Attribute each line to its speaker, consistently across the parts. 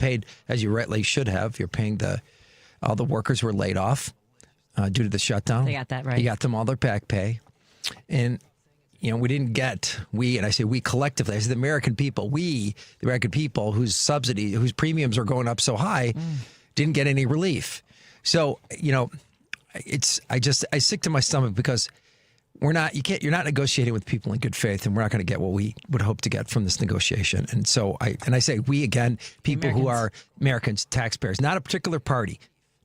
Speaker 1: paid, as you rightly should have. You're paying all the workers who were laid off due to the shutdown.
Speaker 2: They got that right.
Speaker 1: You got them all their back pay. And, we didn't get, and I say we collectively, I say the American people, the American people whose premiums are going up so high, didn't get any relief. So, I sick to my stomach because you're not negotiating with people in good faith, and we're not going to get what we would hope to get from this negotiation. And so I say we again, people who are Americans, taxpayers, not a particular party.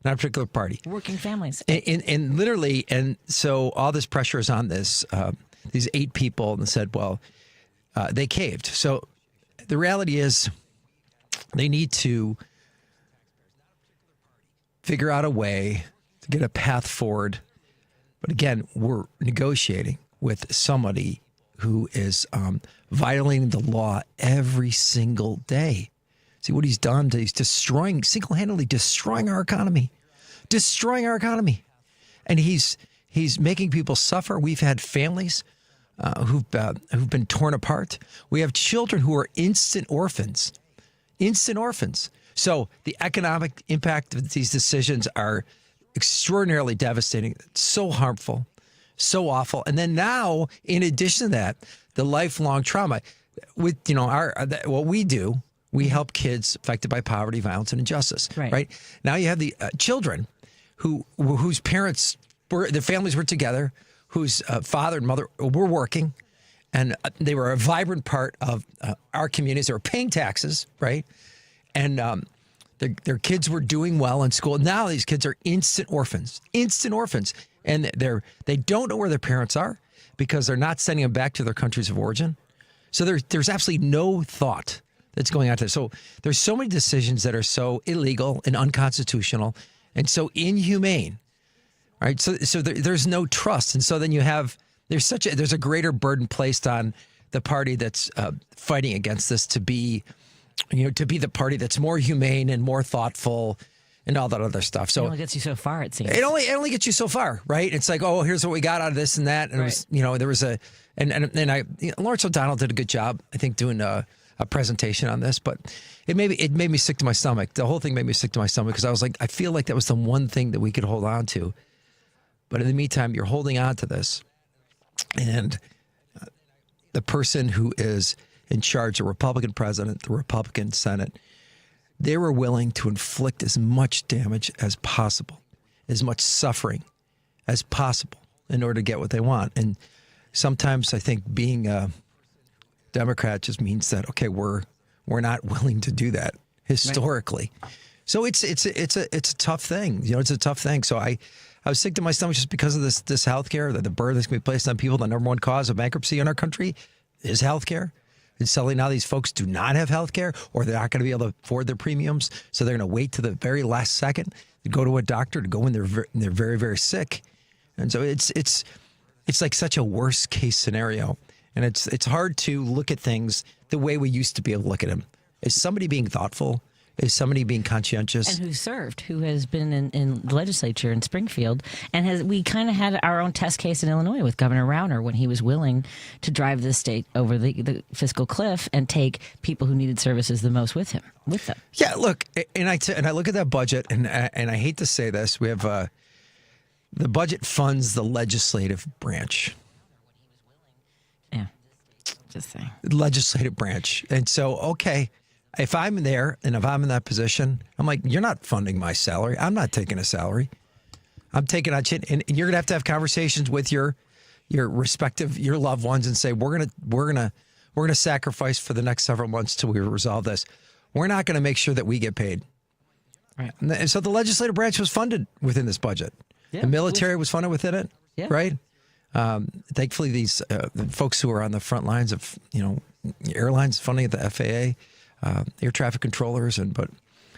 Speaker 2: Working families.
Speaker 1: And literally, and so all this pressure is on these 8 people, and said, well, they caved. So the reality is they need to figure out a way to get a path forward. But again, we're negotiating with somebody who is violating the law every single day. See what he's done? He's single-handedly destroying our economy. And he's making people suffer. We've had families who've been torn apart. We have children who are instant orphans. So the economic impact of these decisions are extraordinarily devastating, so harmful, so awful. And then now, in addition to that, the lifelong trauma with, what we do, we help kids affected by poverty, violence, and injustice. Right? Now you have the children whose parents their families were together, whose father and mother were working, and they were a vibrant part of our communities. They were paying taxes, right? And their kids were doing well in school. Now these kids are instant orphans, and they don't know where their parents are because they're not sending them back to their countries of origin. So there's absolutely no thought that's going on there. So there's so many decisions that are so illegal and unconstitutional and so inhumane, right? So there's no trust, and so then there's a greater burden placed on the party that's fighting against this to be the party that's more humane and more thoughtful and all that other stuff. So
Speaker 2: it only gets you so far, it seems.
Speaker 1: It only gets you so far, right? It's like, oh, here's what we got out of this and that, and it was, there was Lawrence O'Donnell did a good job, I think, doing a presentation on this, but it made me sick to my stomach. The whole thing made me sick to my stomach because I was like, I feel like that was the one thing that we could hold on to. But in the meantime, you're holding on to this, and the person who is in charge, the Republican president, the Republican Senate, they were willing to inflict as much damage as possible, as much suffering as possible in order to get what they want. And sometimes I think being a Democrat just means that, okay, we're not willing to do that historically. Right. So it's a tough thing. It's a tough thing. So I was sick to my stomach just because of this health care, that the burden that's going to be placed on people. The number one cause of bankruptcy in our country is health care. And suddenly now these folks do not have health care, or they're not going to be able to afford their premiums. So they're going to wait to the very last second to go to a doctor, to go when they're very, very sick. And so it's like such a worst case scenario. And it's hard to look at things the way we used to be able to look at them. Is somebody being thoughtful? Is somebody being conscientious?
Speaker 2: And who has been in the legislature in Springfield, and we kind of had our own test case in Illinois with Governor Rauner when he was willing to drive the state over the fiscal cliff and take people who needed services the most with them.
Speaker 1: Yeah, look, and I look at that budget, and I hate to say this, we have the budget funds the legislative branch.
Speaker 2: Yeah, just saying.
Speaker 1: Legislative branch, and so okay. If I'm there and if I'm in that position, I'm like, you're not funding my salary. I'm not taking a salary. I'm taking a chin, and you're gonna have to have conversations with your loved ones and say, we're gonna sacrifice for the next several months till we resolve this. We're not gonna make sure that we get paid.
Speaker 2: Right.
Speaker 1: And so the legislative branch was funded within this budget. Yeah, the military was funded within it. Yeah. Right. Thankfully, these folks who are on the front lines of airlines funding at the FAA. Air traffic controllers, but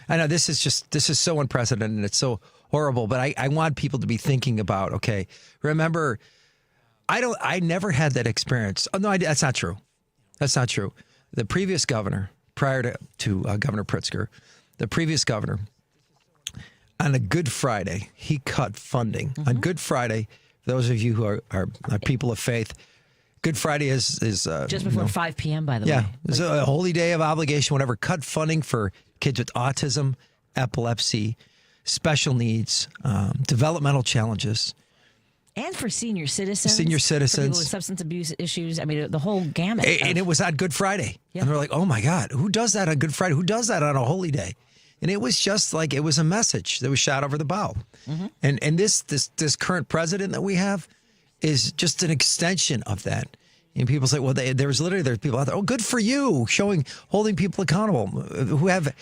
Speaker 1: I know this is so unprecedented and it's so horrible. But I want people to be thinking about, okay, remember, I never had that experience. Oh no, that's not true. That's not true. The previous governor, prior to Governor Pritzker, the previous governor, on a Good Friday, he cut funding. Mm-hmm. On Good Friday, those of you who are people of faith. Good Friday is
Speaker 2: just before 5 p.m., by the way.
Speaker 1: Yeah, it's a holy day of obligation, whatever. Cut funding for kids with autism, epilepsy, special needs, developmental challenges.
Speaker 2: And for senior citizens.
Speaker 1: For people with
Speaker 2: substance abuse issues. I mean, the whole gamut.
Speaker 1: And it was on Good Friday. Yeah. And they're like, oh, my God, who does that on Good Friday? Who does that on a holy day? And it was just like, it was a message that was shot over the bow. Mm-hmm. And this current president that we have is just an extension of that. And people say, well, there's people out there, oh, good for you, holding people accountable who have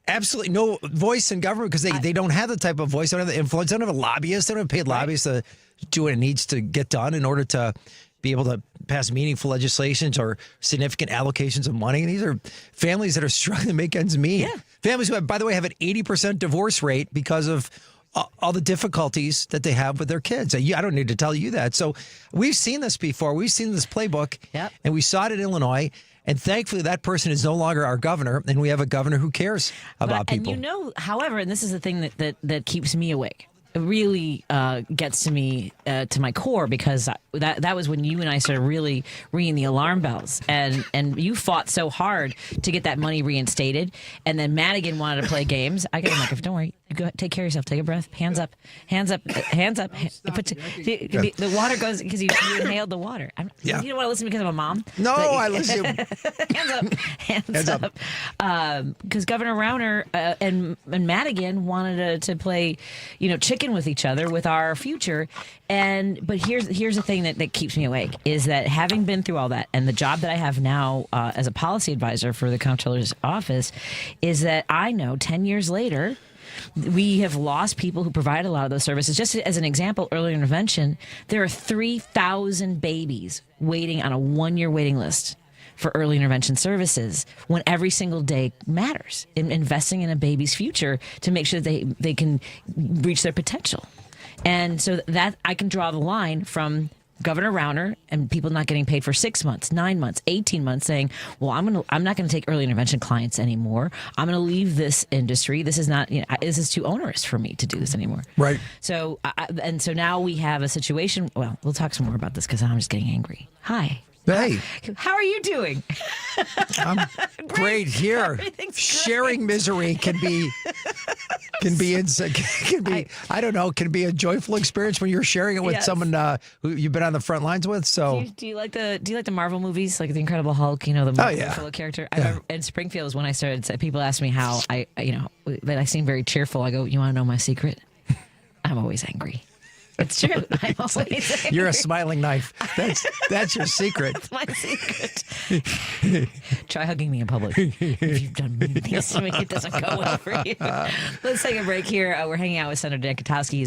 Speaker 1: absolutely no voice in government because they don't have the type of voice, they don't have the influence, they don't have a lobbyist, they don't have paid lobbyists to do what it needs to get done in order to be able to pass meaningful legislations or significant allocations of money. And these are families that are struggling to make ends meet. Yeah. Families who, by the way, have an 80% divorce rate because of all the difficulties that they have with their kids. I don't need to tell you that. So we've seen this before. We've seen this playbook, and we saw it in Illinois. And thankfully, that person is no longer our governor, and we have a governor who cares about people.
Speaker 2: And however, and this is the thing that keeps me awake. It really gets to me, to my core, because that was when you and I started really ringing the alarm bells, and you fought so hard to get that money reinstated, and then Madigan wanted to play games. I got him like, don't worry, go take care of yourself, take a breath, hands up. The water goes because you inhaled the water. You don't want to listen because I'm a mom.
Speaker 1: No, I listen.
Speaker 2: hands up. Because Governor Rauner and Madigan wanted to play, chicken with each other with our future. But here's the thing that keeps me awake is that having been through all that, and the job that I have now as a policy advisor for the comptroller's office, is that I know 10 years later we have lost people who provide a lot of those services. Just as an example, early intervention, there are 3,000 babies waiting on a 1-year waiting list for early intervention services, when every single day matters in investing in a baby's future to make sure that they can reach their potential. And so that I can draw the line from Governor Rauner and people not getting paid for 6 months, 9 months, 18 months, saying, well, I'm not going to take early intervention clients anymore. I'm going to leave this industry. This is not, this is too onerous for me to do this anymore.
Speaker 1: Right.
Speaker 2: So, so now we have a situation. Well, we'll talk some more about this because I'm just getting angry. Hi.
Speaker 1: Hey.
Speaker 2: How are you doing?
Speaker 1: I'm great here. Sharing misery can be I don't know, can be a joyful experience when you're sharing it with someone who you've been on the front lines with. So
Speaker 2: do you like the Marvel movies, like the Incredible Hulk, the Marvel character? I remember in Springfield was when I started, people asked me how that I seem very cheerful. I go, you want to know my secret? I'm always angry. It's true. I'm always angry.
Speaker 1: You're a smiling knife. That's your secret.
Speaker 2: That's my secret. Try hugging me in public. If you've done mean things to me, it doesn't go well for you. Let's take a break here. We're hanging out with Senator Dan Kotowski.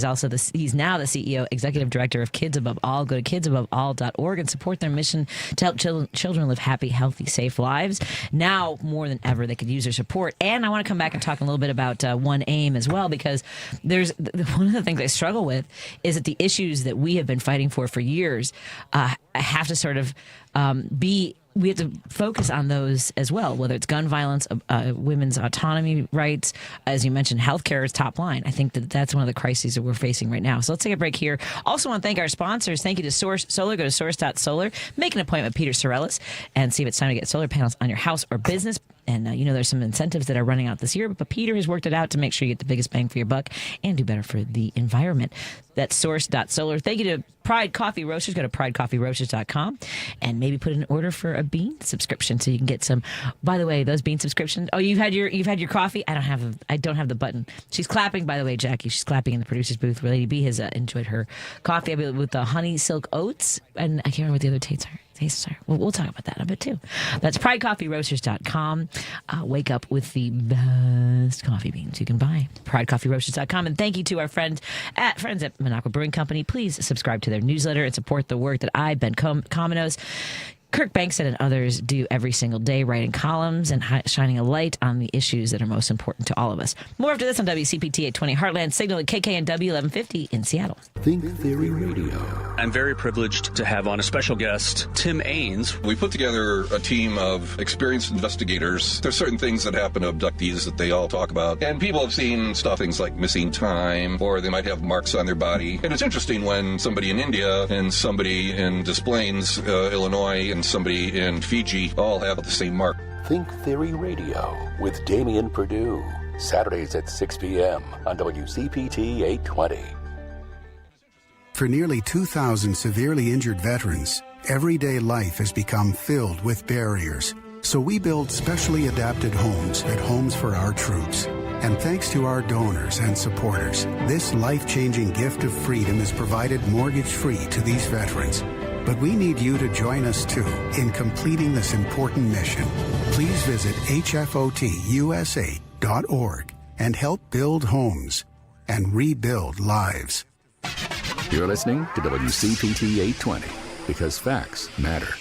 Speaker 2: He's now the CEO, Executive Director of Kids Above All. Go to kidsabovall.org and support their mission to help children live happy, healthy, safe lives. Now, more than ever, they could use their support. And I want to come back and talk a little bit about One AIM as well, because there's one of the things I struggle with is that the issues that we have been fighting for years have to sort of we have to focus on those as well, whether it's gun violence, women's autonomy rights. As you mentioned, healthcare is top line. I think that's one of the crises that we're facing right now. So let's take a break here. Also want to thank our sponsors. Thank you to Source Solar. Go to source.solar. Make an appointment with Peter Sorellis and see if it's time to get solar panels on your house or business. And there's some incentives that are running out this year, but Peter has worked it out to make sure you get the biggest bang for your buck and do better for the environment. That's source.solar. Thank you to Pride Coffee Roasters. Go to pridecoffeeroasters.com and maybe put in an order for a bean subscription so you can get some. By the way, those bean subscriptions. Oh, you've had your coffee? I don't have the button. She's clapping, by the way, Jackie. She's clapping in the producer's booth. Lady B has enjoyed her coffee with the honey silk oats, and I can't remember what the other tastes are. We'll talk about that a bit too. That's pridecoffeeroasters.com. Wake up with the best coffee beans you can buy. Pridecoffeeroasters.com. And thank you to our friends at Minocqua Brewing Company. Please subscribe to their newsletter and support the work that I, Ben Cominos, Kirk Bankstead, and others do every single day, writing columns and shining a light on the issues that are most important to all of us. More after this on WCPT 820 Heartland Signal at KKNW 1150 in Seattle.
Speaker 3: Think Theory Radio.
Speaker 4: I'm very privileged to have on a special guest, Tim Ains.
Speaker 5: We put together a team of experienced investigators. There's certain things that happen to abductees that they all talk about. And people have seen things like missing time, or they might have marks on their body. And it's interesting when somebody in India and somebody in Des Plaines, Illinois, and somebody in Fiji all have the same mark.
Speaker 3: Think Theory Radio with Damian Perdue. Saturdays at 6 p.m. on WCPT 820.
Speaker 6: For nearly 2,000 severely injured veterans, everyday life has become filled with barriers. So we build specially adapted homes at Homes for Our Troops. And thanks to our donors and supporters, this life-changing gift of freedom is provided mortgage-free to these veterans. But we need you to join us, too, in completing this important mission. Please visit hfotusa.org and help build homes and rebuild lives.
Speaker 3: You're listening to WCPT 820 because facts matter.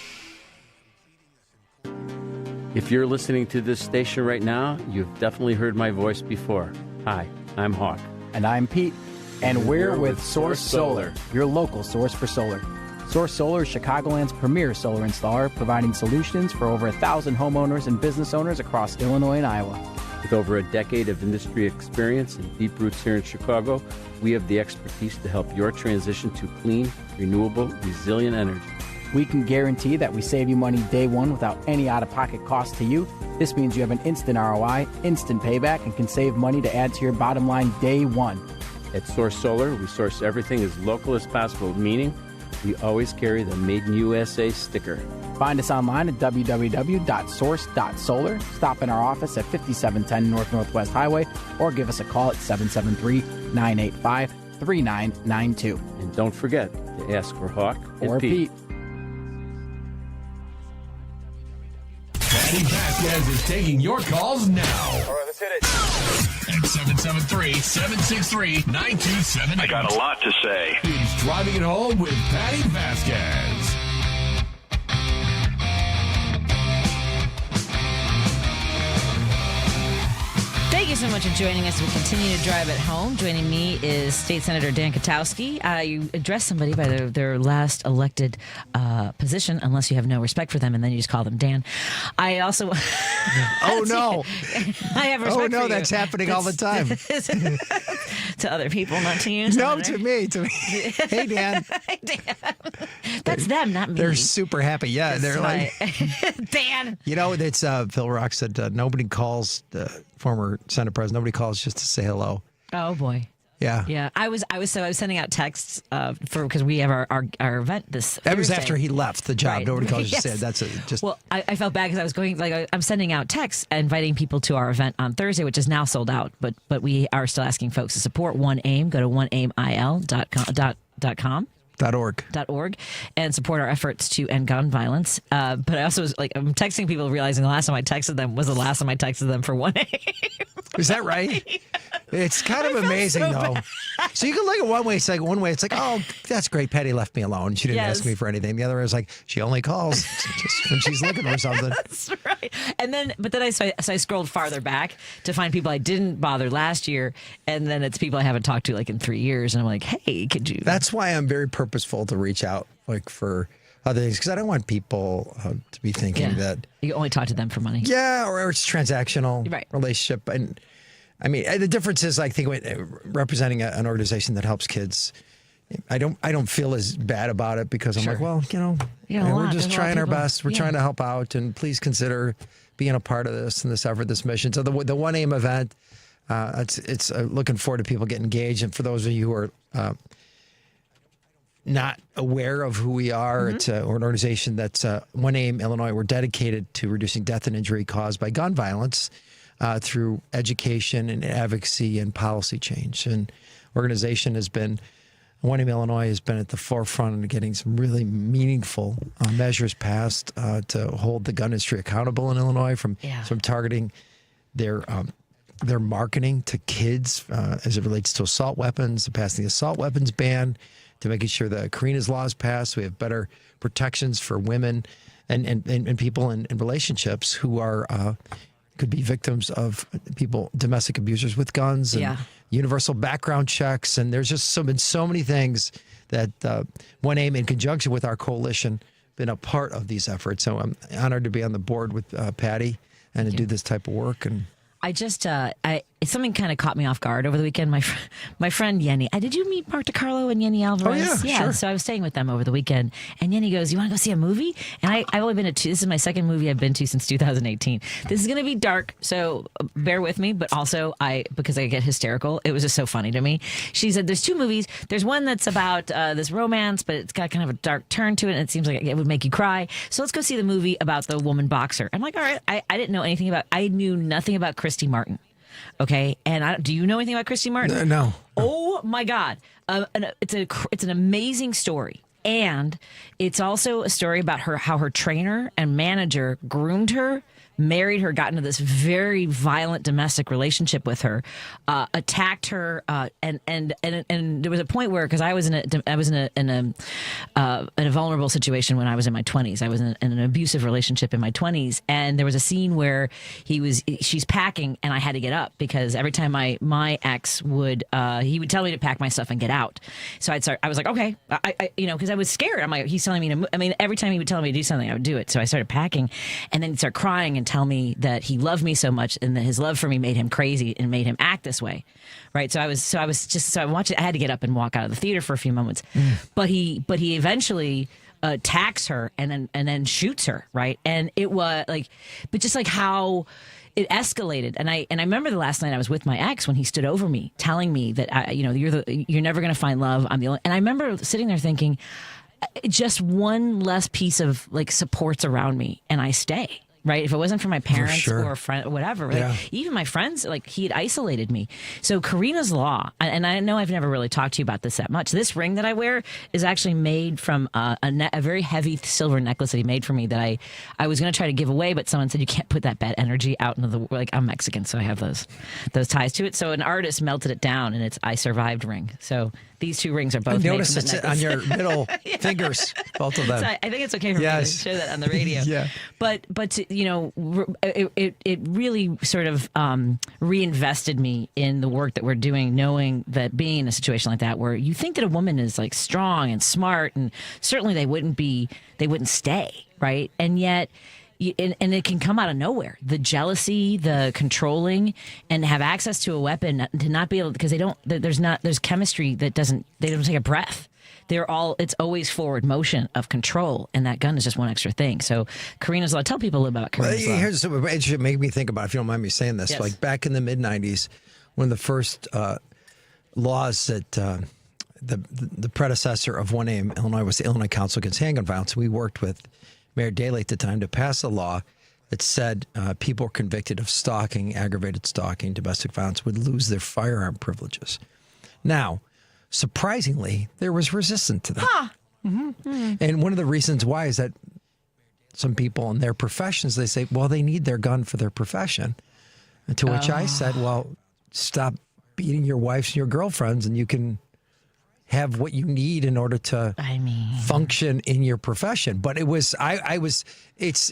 Speaker 7: If you're listening to this station right now, you've definitely heard my voice before. Hi, I'm Hawk.
Speaker 8: And I'm Pete. And we're with Source Solar, your local source for solar. Source Solar is Chicagoland's premier solar installer, providing solutions for over 1,000 homeowners and business owners across Illinois and Iowa.
Speaker 7: With over a decade of industry experience and deep roots here in Chicago, we have the expertise to help your transition to clean, renewable, resilient energy.
Speaker 8: We can guarantee that we save you money day one without any out-of-pocket cost to you. This means you have an instant ROI, instant payback, and can save money to add to your bottom line day one.
Speaker 7: At Source Solar, we source everything as local as possible, meaning we always carry the Made in USA sticker.
Speaker 8: Find us online at www.source.solar. Stop in our office at 5710 North Northwest Highway or give us a call at 773-985-3992.
Speaker 7: And don't forget to ask for Hawk
Speaker 8: or Pete.
Speaker 9: Patti Vasquez is taking your calls now.
Speaker 10: All right, let's hit it.
Speaker 9: At 773-763-9278.
Speaker 4: I got a lot to say.
Speaker 9: It's Driving It Home with Patti Vasquez.
Speaker 2: Thank you so much for joining us. We continue to drive it home. Joining me is State Senator Dan Kotowski. You address somebody by their last elected position, unless you have no respect for them, and then you just call them Dan. I also...
Speaker 1: Oh, no.
Speaker 2: I have respect for you.
Speaker 1: That's happening all the time.
Speaker 2: To other people, not to you.
Speaker 1: No, to me. Hey, Dan.
Speaker 2: Hey, Dan. That's them, not me.
Speaker 1: They're super happy. Yeah, they're like...
Speaker 2: Dan.
Speaker 1: You know, it's Phil Rock said nobody calls the former Senate president. Nobody calls just to say hello.
Speaker 2: Oh, boy.
Speaker 1: Yeah.
Speaker 2: Yeah. I was sending out texts because we have our event this Thursday.
Speaker 1: That was after he left the job.
Speaker 2: Right.
Speaker 1: Nobody calls
Speaker 2: Yes.
Speaker 1: to say that's just.
Speaker 2: Well, I felt bad because I was going I'm sending out texts inviting people to our event on Thursday, which is now sold out. But we are still asking folks to support One AIM. Go to oneaimil.com. .org and support our efforts to end gun violence. But I also was I'm texting people realizing the last time I texted them was the last time I texted them for One AIM.
Speaker 1: Is that right? It's kind of amazing, though. So you can look at one way. It's like, oh, that's great. Patti left me alone. She didn't ask me for anything. The other is like, she only calls just when she's looking for something.
Speaker 2: That's right. But then I scrolled farther back to find people I didn't bother last year, and then it's people I haven't talked to in 3 years, and I'm like, hey, could you?
Speaker 1: That's why I'm very purposeful to reach out for other things, because I don't want people to be thinking that
Speaker 2: you only talk to them for money.
Speaker 1: Yeah, or it's transactional relationship. And I mean, the difference is, I think, representing an organization that helps kids. I don't feel as bad about it because I'm like, well, we're just trying our best. We're trying to help out, and please consider being a part of this and this effort, this mission. So the One AIM event, it's looking forward to people getting engaged. And for those of you who are not aware of who we are, it's an organization that's One AIM Illinois. We're dedicated to reducing death and injury caused by gun violence through education and advocacy and policy change. And organization has been, One AIM Illinois has been at the forefront of getting some really meaningful measures passed to hold the gun industry accountable in Illinois from targeting their marketing to kids as it relates to assault weapons, to passing the assault weapons ban, to making sure the Karina's law is passed. We have better protections for women and people in relationships who are could be victims of domestic abusers with guns, and universal background checks. And there's just been so many things that One AIM, in conjunction with our coalition, been a part of these efforts. So I'm honored to be on the board with Patti and to do this type of work. And
Speaker 2: I just, something kind of caught me off guard over the weekend. My friend Yenny, did you meet Mark DiCarlo and Yenny Alvarez?
Speaker 1: Oh, yeah, sure.
Speaker 2: So I was staying with them over the weekend, and Yenny goes, "You want to go see a movie?" And I've only been to two. This is my second movie I've been to since 2018. This is going to be dark, so bear with me. But also, because I get hysterical, it was just so funny to me. She said, "There's two movies. There's one that's about this romance, but it's got kind of a dark turn to it, and it seems like it would make you cry. So let's go see the movie about the woman boxer." I'm like, all right. I didn't know anything about. I knew nothing about Christy Martin. Okay, and do you know anything about Christy Martin?
Speaker 1: No.
Speaker 2: Oh my God, it's an amazing story, and it's also a story about how her trainer and manager groomed her, married her, got into this very violent domestic relationship with her, attacked her, and there was a point where, because I was in a vulnerable situation when I was in my 20s. I was in an abusive relationship in my 20s, and there was a scene where she's packing, and I had to get up because every time my ex would he would tell me to pack my stuff and get out. So I was like, okay, because I was scared. I'm like, he's telling me to. I mean, every time he would tell me to do something, I would do it. So I started packing, and then he'd start crying and tell me that he loved me so much and that his love for me made him crazy and made him act this way, right? So I watched it. I had to get up and walk out of the theater for a few moments, but he eventually attacks her and then shoots her, right? And it was like, but just like how it escalated. And I remember the last night I was with my ex when he stood over me, telling me that you're never going to find love. I'm the only. And I remember sitting there thinking, just one less piece of like supports around me, and I stay. Right. If it wasn't for my parents or a friend or whatever, even my friends, like he had isolated me. So Karina's Law, and I know I've never really talked to you about this that much. This ring that I wear is actually made from a very heavy silver necklace that he made for me that I was going to try to give away, but someone said you can't put that bad energy out into the world. Like, I'm Mexican, so I have those ties to it. So an artist melted it down, and it's I Survived ring. So these two rings are both made
Speaker 1: notice
Speaker 2: from
Speaker 1: it's
Speaker 2: the
Speaker 1: on your middle fingers, both of them.
Speaker 2: So I think it's okay for me to show that on the radio.
Speaker 1: Yeah.
Speaker 2: But it really sort of reinvested me in the work that we're doing, knowing that being in a situation like that, where you think that a woman is like strong and smart, and certainly they wouldn't stay, right? And yet. And it can come out of nowhere. The jealousy, the controlling, and have access to a weapon to not be able, because there's chemistry they don't take a breath. It's always forward motion of control, and that gun is just one extra thing. So Karina's Law, tell people a little about Karina's Law.
Speaker 1: Here's something it should make me think about, if you don't mind me saying this.
Speaker 2: Yes.
Speaker 1: Like back in the mid 90s, one of the first laws that the predecessor of 1A Illinois was the Illinois Council Against Handgun Violence. We worked with Mayor Daley at the time to pass a law that said people convicted of stalking, aggravated stalking, domestic violence would lose their firearm privileges. Now, surprisingly, there was resistance to that. And one of the reasons why is that some people in their professions, they say, well, they need their gun for their profession. And to which I said, well, stop beating your wives and your girlfriends, and you can have what you need in order to function in your profession. But it was,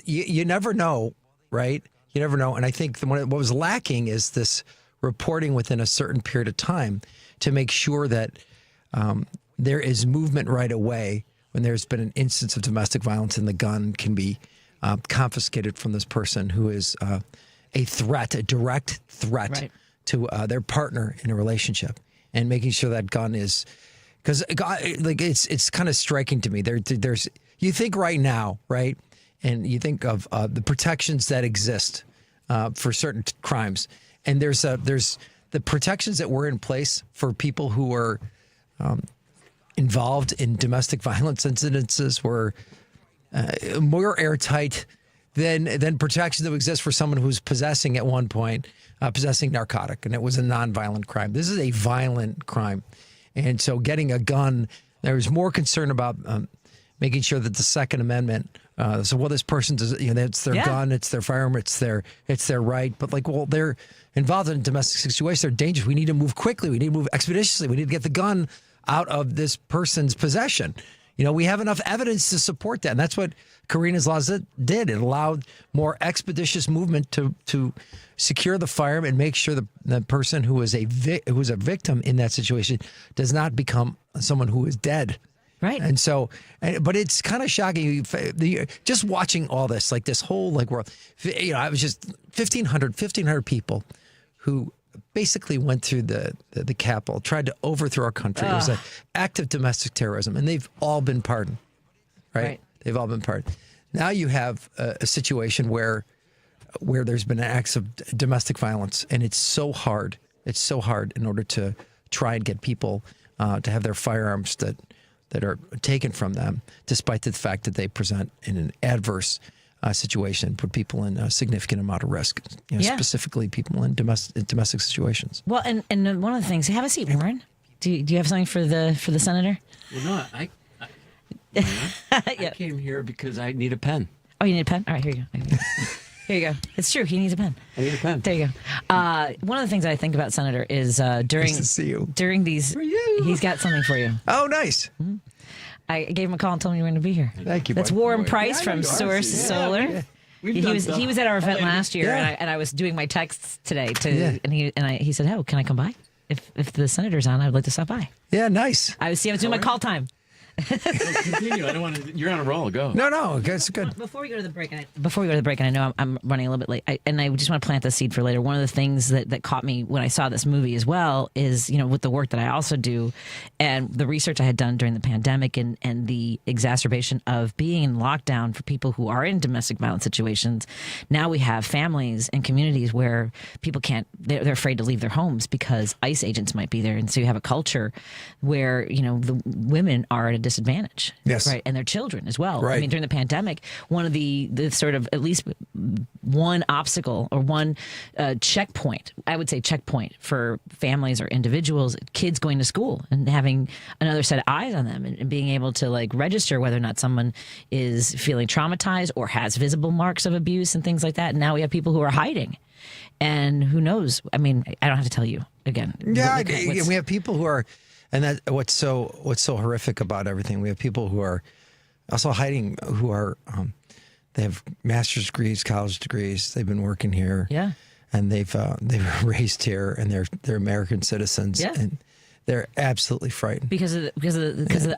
Speaker 1: you never know, right? You never know. And I think what was lacking is this reporting within a certain period of time to make sure that there is movement right away when there's been an instance of domestic violence, and the gun can be confiscated from this person who is a direct threat to their partner in a relationship, and making sure that gun is. Because like it's kind of striking to me. There's you think right now, right, and you think of the protections that exist for certain crimes, and there's the protections that were in place for people who were involved in domestic violence incidences were more airtight than protections that exist for someone who's possessing at one point possessing narcotic, and it was a nonviolent crime. This is a violent crime. And so getting a gun, there was more concern about making sure that the Second Amendment, this person does, it's their gun, it's their firearm, it's their right. But they're involved in a domestic situation, they're dangerous. We need to move quickly. We need to move expeditiously. We need to get the gun out of this person's possession. We have enough evidence to support that. And that's what Karina's Law did. It allowed more expeditious movement to secure the firearm and make sure the person who is a victim in that situation does not become someone who is dead.
Speaker 2: Right.
Speaker 1: And so, but it's kind of shocking. Just watching all this, like this whole world. I was just 1,500 people who basically went through the Capitol, tried to overthrow our country. It was an act of domestic terrorism, and they've all been pardoned, right? They've all been pardoned. Now you have a situation where there's been acts of domestic violence, and it's so hard. It's so hard in order to try and get people to have their firearms that are taken from them, despite the fact that they present in an adverse situation, put people in a significant amount of risk, specifically people in domestic situations.
Speaker 2: Well, and one of the things, have a seat, Warren. Do you have something for the senator?
Speaker 7: Well, no, I came here because I need a pen.
Speaker 2: Oh, you need a pen? All right, here you go. Here you go. It's true. He needs a pen.
Speaker 7: I need a pen.
Speaker 2: There you go. One of the things I think about Senator is during
Speaker 1: Nice to see you.
Speaker 2: During these, he's got something for you.
Speaker 1: Oh, nice.
Speaker 2: Mm-hmm. I gave him a call and told him you were going to be here.
Speaker 1: Thank you.
Speaker 2: That's
Speaker 1: buddy.
Speaker 2: Warren Preis from Source Solar.
Speaker 1: Yeah.
Speaker 2: He was at our event last year, and I was doing my texts today and he said, "Oh, can I come by? If the senator's on, I'd like to stop by."
Speaker 1: Yeah, nice.
Speaker 2: I was doing my call time.
Speaker 7: Continue. I don't want to. You're on a roll. Go.
Speaker 1: No, it's good.
Speaker 2: Before we go to the break, and I know I'm running a little bit late, and I just want to plant the seed for later. One of the things that caught me when I saw this movie as well is, with the work that I also do and the research I had done during the pandemic and the exacerbation of being in lockdown for people who are in domestic violence situations. Now we have families and communities where people they're afraid to leave their homes because ICE agents might be there. And so you have a culture where, the women are at a disadvantage.
Speaker 1: Yes.
Speaker 2: Right. And their children as well.
Speaker 1: Right.
Speaker 2: I mean, during the pandemic, one of the sort of at least one obstacle or one checkpoint, I would say checkpoint for families or individuals, kids going to school and having another set of eyes on them and being able to register whether or not someone is feeling traumatized or has visible marks of abuse and things like that. And now we have people who are hiding. And who knows? I mean, I don't have to tell you again.
Speaker 1: Yeah, we have people who are, and that what's so horrific about everything. We have people who are also hiding, who are they have master's degrees, college degrees. They've been working here, and they've raised here, and they're American citizens, and they're absolutely frightened
Speaker 2: because of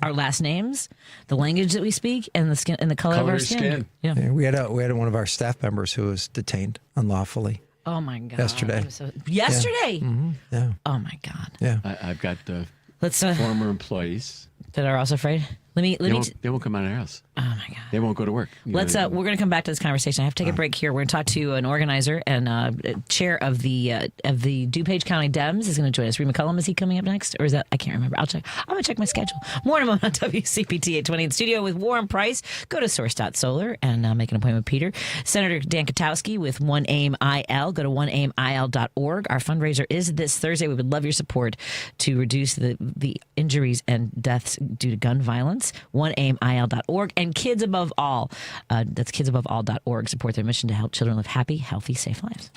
Speaker 2: our last names, the language that we speak, and the skin and the color of our skin.
Speaker 1: Yeah, we had one of our staff members who was detained unlawfully.
Speaker 2: Oh my God!
Speaker 1: Yesterday.
Speaker 2: Yesterday.
Speaker 1: Yeah. Mm-hmm. Yeah.
Speaker 2: Oh my God.
Speaker 1: Yeah.
Speaker 7: I've got former employees
Speaker 2: that are also afraid.
Speaker 7: They won't come out of the house.
Speaker 2: Oh my God.
Speaker 7: They won't go to work.
Speaker 2: We're going to come back to this conversation. I have to take a break here. We're going to talk to an organizer and chair of the DuPage County Dems is going to join us. Reid McCollum, is he coming up next? Or is that, I can't remember. I'll check. I'm going to check my schedule. More in a moment on WCPT 820 in studio with Warren Preis. Go to source.solar and make an appointment with Peter. Senator Dan Kotowski with One Aim IL. Go to oneaimil.org. Our fundraiser is this Thursday. We would love your support to reduce the injuries and deaths due to gun violence. oneaimil.org. And Kids Above All. That's kidsabovall.org. Support their mission to help children live happy, healthy, safe lives.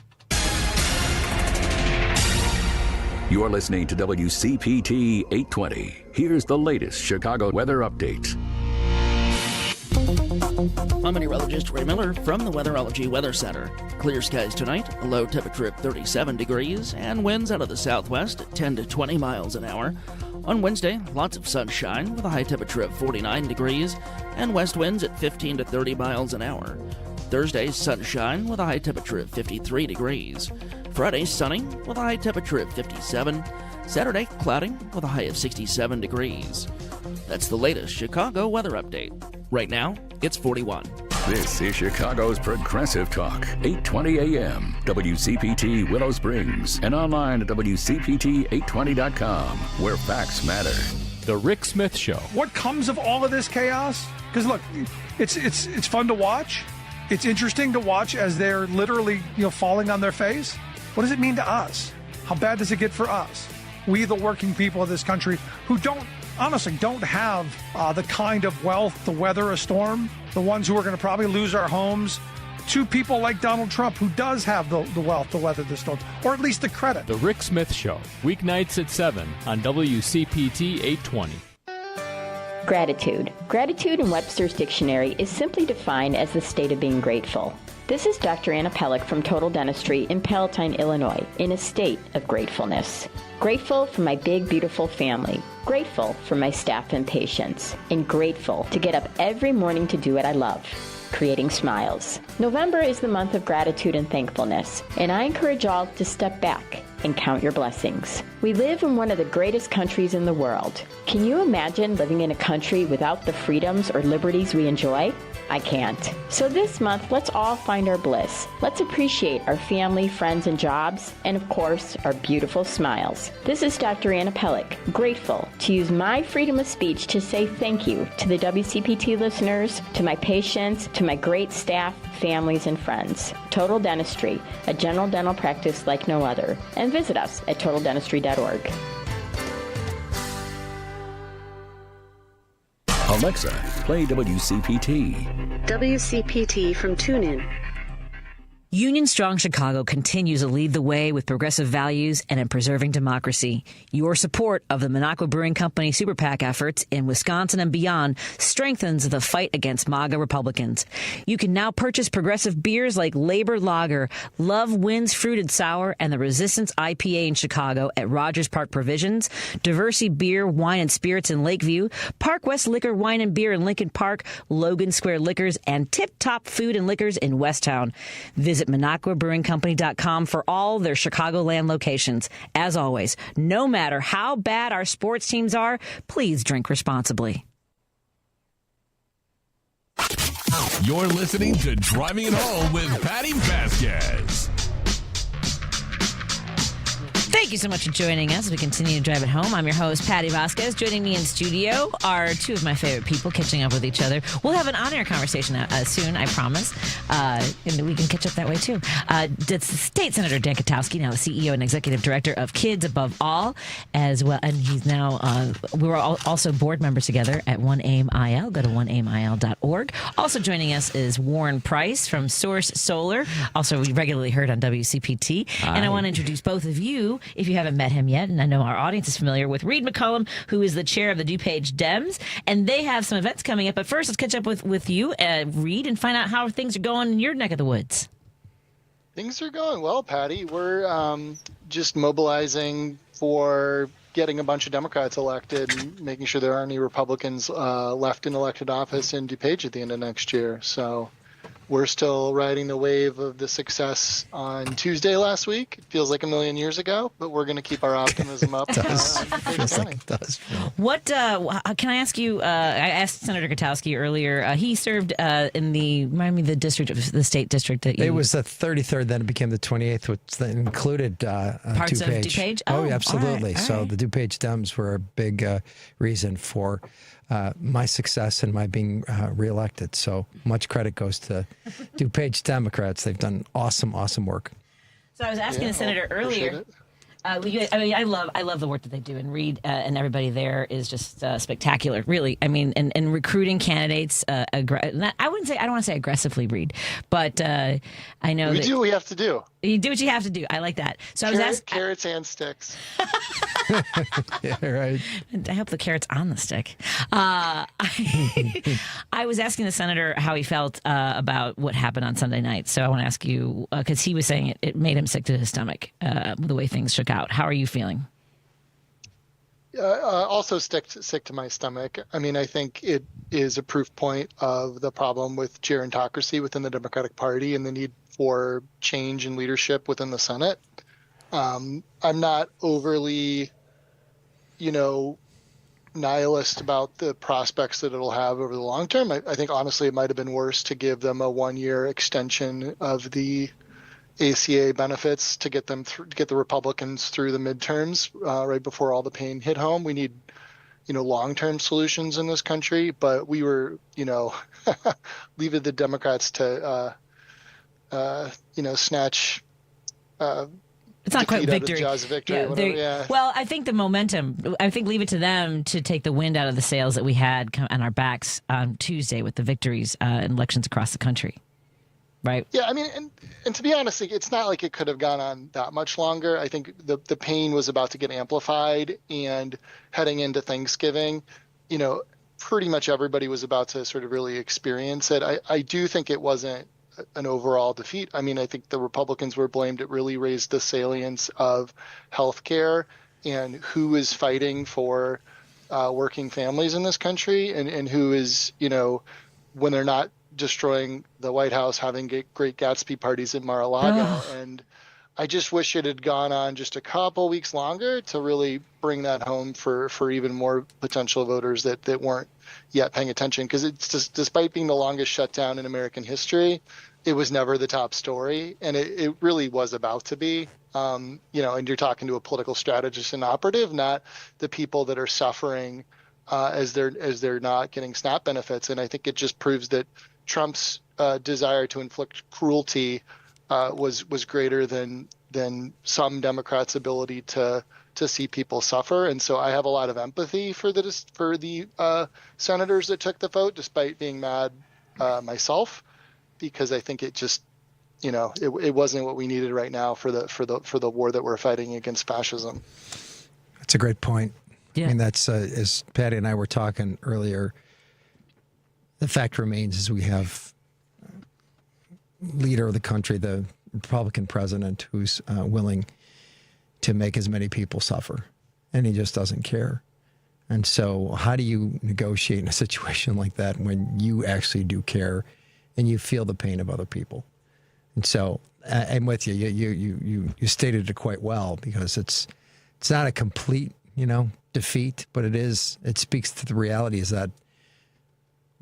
Speaker 3: You're listening to WCPT 820. Here's the latest Chicago weather update.
Speaker 10: I'm meteorologist Ray Miller from the Weatherology Weather Center. Clear skies tonight, a low temperature at 37 degrees, and winds out of the southwest at 10 to 20 miles an hour. On Wednesday, lots of sunshine with a high temperature of 49 degrees and west winds at 15 to 30 miles an hour. Thursday, sunshine with a high temperature of 53 degrees. Friday, sunny with a high temperature of 57. Saturday, cloudy with a high of 67 degrees. That's the latest Chicago weather update. Right now, it's 41.
Speaker 3: This is Chicago's Progressive Talk, 820 AM, WCPT Willow Springs, and online at WCPT820.com, where facts matter.
Speaker 11: The Rick Smith Show.
Speaker 12: What comes of all of this chaos? Because look, it's fun to watch. It's interesting to watch as they're literally falling on their face. What does it mean to us? How bad does it get for us? We, the working people of this country, who don't have the kind of wealth to weather a storm, the ones who are going to probably lose our homes, to people like Donald Trump, who does have the wealth to weather the storm, or at least the credit.
Speaker 11: The Rick Smith Show, weeknights at 7 on WCPT 820.
Speaker 13: Gratitude. Gratitude in Webster's Dictionary is simply defined as the state of being grateful. This is Dr. Anna Pellick from Total Dentistry in Palatine, Illinois, in a state of gratefulness. Grateful for my big, beautiful family. Grateful for my staff and patients. And grateful to get up every morning to do what I love, creating smiles. November is the month of gratitude and thankfulness, and I encourage all to step back and count your blessings. We live in one of the greatest countries in the world. Can you imagine living in a country without the freedoms or liberties we enjoy? I can't. So this month, let's all find our bliss. Let's appreciate our family, friends, and jobs, and of course, our beautiful smiles. This is Dr. Anna Pellick, grateful to use my freedom of speech to say thank you to the WCPT listeners, to my patients, to my great staff, families, and friends. Total Dentistry, a general dental practice like no other. And visit us at totaldentistry.org.
Speaker 3: Alexa, play WCPT.
Speaker 14: WCPT from TuneIn.
Speaker 2: Union Strong Chicago continues to lead the way with progressive values and in preserving democracy. Your support of the Minocqua Brewing Company Super PAC efforts in Wisconsin and beyond strengthens the fight against MAGA Republicans. You can now purchase progressive beers like Labor Lager, Love Wins Fruited Sour, and the Resistance IPA in Chicago at Rogers Park Provisions, Diversity Beer, Wine, and Spirits in Lakeview, Park West Liquor, Wine, and Beer in Lincoln Park, Logan Square Liquors, and Tip Top Food and Liquors in Westtown. Visit MinocquaBrewingCompany.com for all their Chicagoland locations. As always, no matter how bad our sports teams are, please drink responsibly.
Speaker 9: You're listening to Driving It Home with Patti Vasquez.
Speaker 2: Thank you so much for joining us as we continue to drive it home. I'm your host, Patti Vasquez. Joining me in studio are two of my favorite people catching up with each other. We'll have an on-air conversation soon, I promise. And we can catch up that way, too. It's State Senator Dan Kotowski, now the CEO and Executive Director of Kids Above All, as well. And he's now, we were also board members together at 1AIM-IL. Go to 1AIMIL.org. Also joining us is Warren Preis from Source Solar, also regularly heard on WCPT. Hi. And I want to introduce both of you, if you haven't met him yet, and I know our audience is familiar with Reid McCollum, who is the chair of the DuPage Dems, and they have some events coming up. But first, let's catch up with you, Reid, and find out how things are going in your neck of the woods.
Speaker 15: Things are going well, Patty. We're just mobilizing for getting a bunch of Democrats elected and making sure there aren't any Republicans left in elected office in DuPage at the end of next year. So we're still riding the wave of the success on Tuesday last week. It feels like a million years ago, but we're going to keep our optimism up.
Speaker 1: It does.
Speaker 2: What can I ask you? I asked Senator Kotowski earlier. He served in the district of the state district that you. It
Speaker 1: was the 33rd, then it became the 28th, which then included
Speaker 2: parts
Speaker 1: DuPage.
Speaker 2: of DuPage.
Speaker 1: Oh, absolutely.
Speaker 2: All
Speaker 1: So
Speaker 2: right.
Speaker 1: the DuPage Dems were a big reason for my success and my being reelected. So much credit goes to DuPage Democrats. They've done awesome work.
Speaker 2: So I was asking the senator earlier. I love the work that they do, and Reid and everybody there is just spectacular. Really, I mean, and recruiting candidates. I don't want to say aggressively, Reid, but I know
Speaker 15: we do what we have to do.
Speaker 2: You do what you have to do. I like that. So I was asking
Speaker 15: carrots and sticks.
Speaker 1: Yeah, right.
Speaker 2: I hope the carrot's on the stick. I was asking the senator how he felt about what happened on Sunday night. So I want to ask you, because he was saying it made him sick to his stomach, the way things shook out. How are you feeling?
Speaker 15: Also sick to my stomach. I mean, I think it is a proof point of the problem with gerontocracy within the Democratic Party and the need for change in leadership within the Senate. I'm not overly, nihilist about the prospects that it'll have over the long term. I think, honestly, it might have been worse to give them a one-year extension of the ACA benefits to get them get the Republicans through the midterms right before all the pain hit home. We need, long-term solutions in this country, but we were, leaving the Democrats to, snatch.
Speaker 2: It's not quite victory.
Speaker 15: Yeah.
Speaker 2: Well, I think the momentum. I think leave it to them to take the wind out of the sails that we had on our backs on Tuesday with the victories in elections across the country. Right.
Speaker 15: Yeah, I mean, and to be honest, it's not like it could have gone on that much longer. I think the pain was about to get amplified, and heading into Thanksgiving, pretty much everybody was about to sort of really experience it. I do think it wasn't an overall defeat. I mean, I think the Republicans were blamed. It really raised the salience of health care and who is fighting for working families in this country, and who is, when they're not destroying the White House, having great Gatsby parties at Mar-a-Lago. And I just wish it had gone on just a couple weeks longer to really bring that home for even more potential voters that weren't yet paying attention. Because it's just, despite being the longest shutdown in American history, it was never the top story, and it really was about to be. And you're talking to a political strategist and operative, not the people that are suffering as they're not getting SNAP benefits. And I think it just proves that Trump's desire to inflict cruelty was greater than some Democrats' ability to see people suffer. And so I have a lot of empathy for the senators that took the vote, despite being mad myself, because I think it just, it wasn't what we needed right now for the war that we're fighting against fascism.
Speaker 1: That's a great point.
Speaker 2: Yeah.
Speaker 1: I mean, that's as Patty and I were talking earlier. The fact remains is we have leader of the country, the Republican president, who's willing to make as many people suffer, and he just doesn't care. And so how do you negotiate in a situation like that when you actually do care and you feel the pain of other people? And so I'm with you. You stated it quite well, because it's not a complete, defeat, but it speaks to the reality is that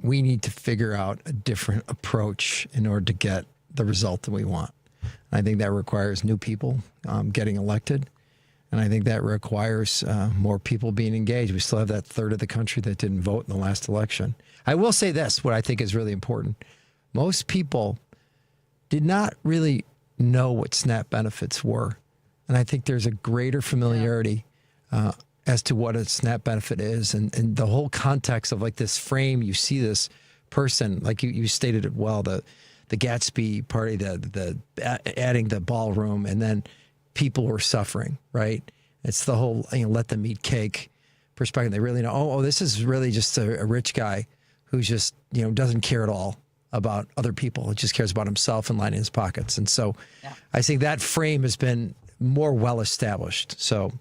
Speaker 1: we need to figure out a different approach in order to get the result that we want. I think that requires new people getting elected. And I think that requires more people being engaged. We still have that third of the country that didn't vote in the last election. I will say this, what I think is really important. Most people did not really know what SNAP benefits were. And I think there's a greater familiarity as to what a SNAP benefit is. And the whole context of like this frame, you see this person, like you stated it well, the Gatsby party, the adding the ballroom, and then people were suffering, right? It's the whole, let them eat cake perspective. They really know, oh, this is really just a rich guy who's just, doesn't care at all about other people. He just cares about himself and lining his pockets. And so I think that frame has been more well established. So,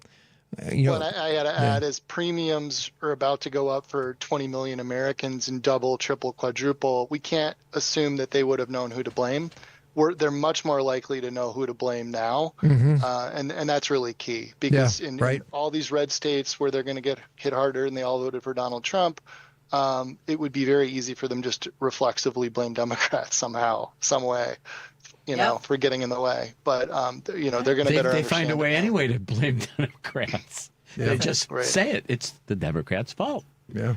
Speaker 15: what I got to add is premiums are about to go up for 20 million Americans and double, triple, quadruple. We can't assume that they would have known who to blame. They're much more likely to know who to blame now.
Speaker 1: Mm-hmm.
Speaker 15: And that's really key, because in all these red states where they're going to get hit harder and they all voted for Donald Trump, it would be very easy for them just to reflexively blame Democrats somehow, some way, for getting in the way. But, they're going to better
Speaker 16: They find a way anyway to blame Democrats.
Speaker 1: Yeah.
Speaker 16: They just say it. It's the Democrats' fault.
Speaker 1: Yeah.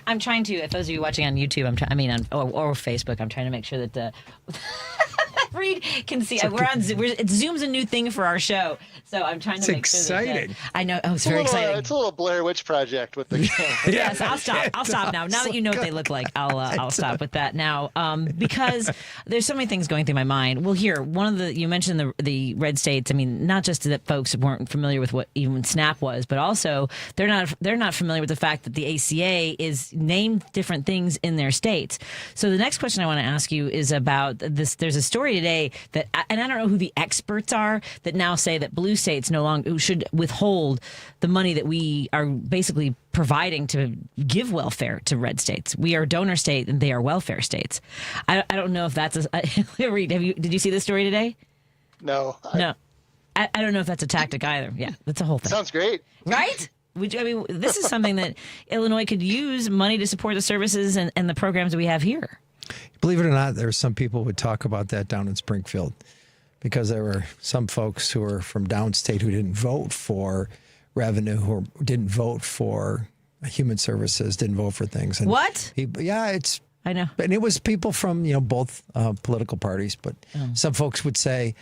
Speaker 2: I'm trying to, if those of you watching on YouTube, or Facebook, I'm trying to make sure that Reid can see. We're on Zoom. Zoom's a new thing for our show, so I'm trying to make sure that. It's exciting. I know. Oh, it's very exciting.
Speaker 15: It's a little Blair Witch Project with the camera.
Speaker 2: Yes, I'll stop now. Now that you know what they look like, I'll stop with that now, because there's so many things going through my mind. Well, here, you mentioned the red states. I mean, not just that folks weren't familiar with what even SNAP was, but also they're not familiar with the fact that the ACA is named different things in their states. So the next question I want to ask you is about this. There's a story today that, and I don't know who the experts are, that now say that blue states no longer should withhold the money that we are basically providing to give welfare to red states. We are donor state and they are welfare states. I don't know if that's Reid, did you see this story today?
Speaker 15: No.
Speaker 2: No. I don't know if that's a tactic either. Yeah, that's a whole thing.
Speaker 15: Sounds great.
Speaker 2: Right? This is something that Illinois could use money to support the services and the programs that we have here.
Speaker 1: Believe it or not, there's some people who would talk about that down in Springfield, because there were some folks who were from downstate who didn't vote for revenue, who didn't vote for human services, didn't vote for things. And
Speaker 2: what?
Speaker 1: I know. And it was people from, both political parties, but some folks would say,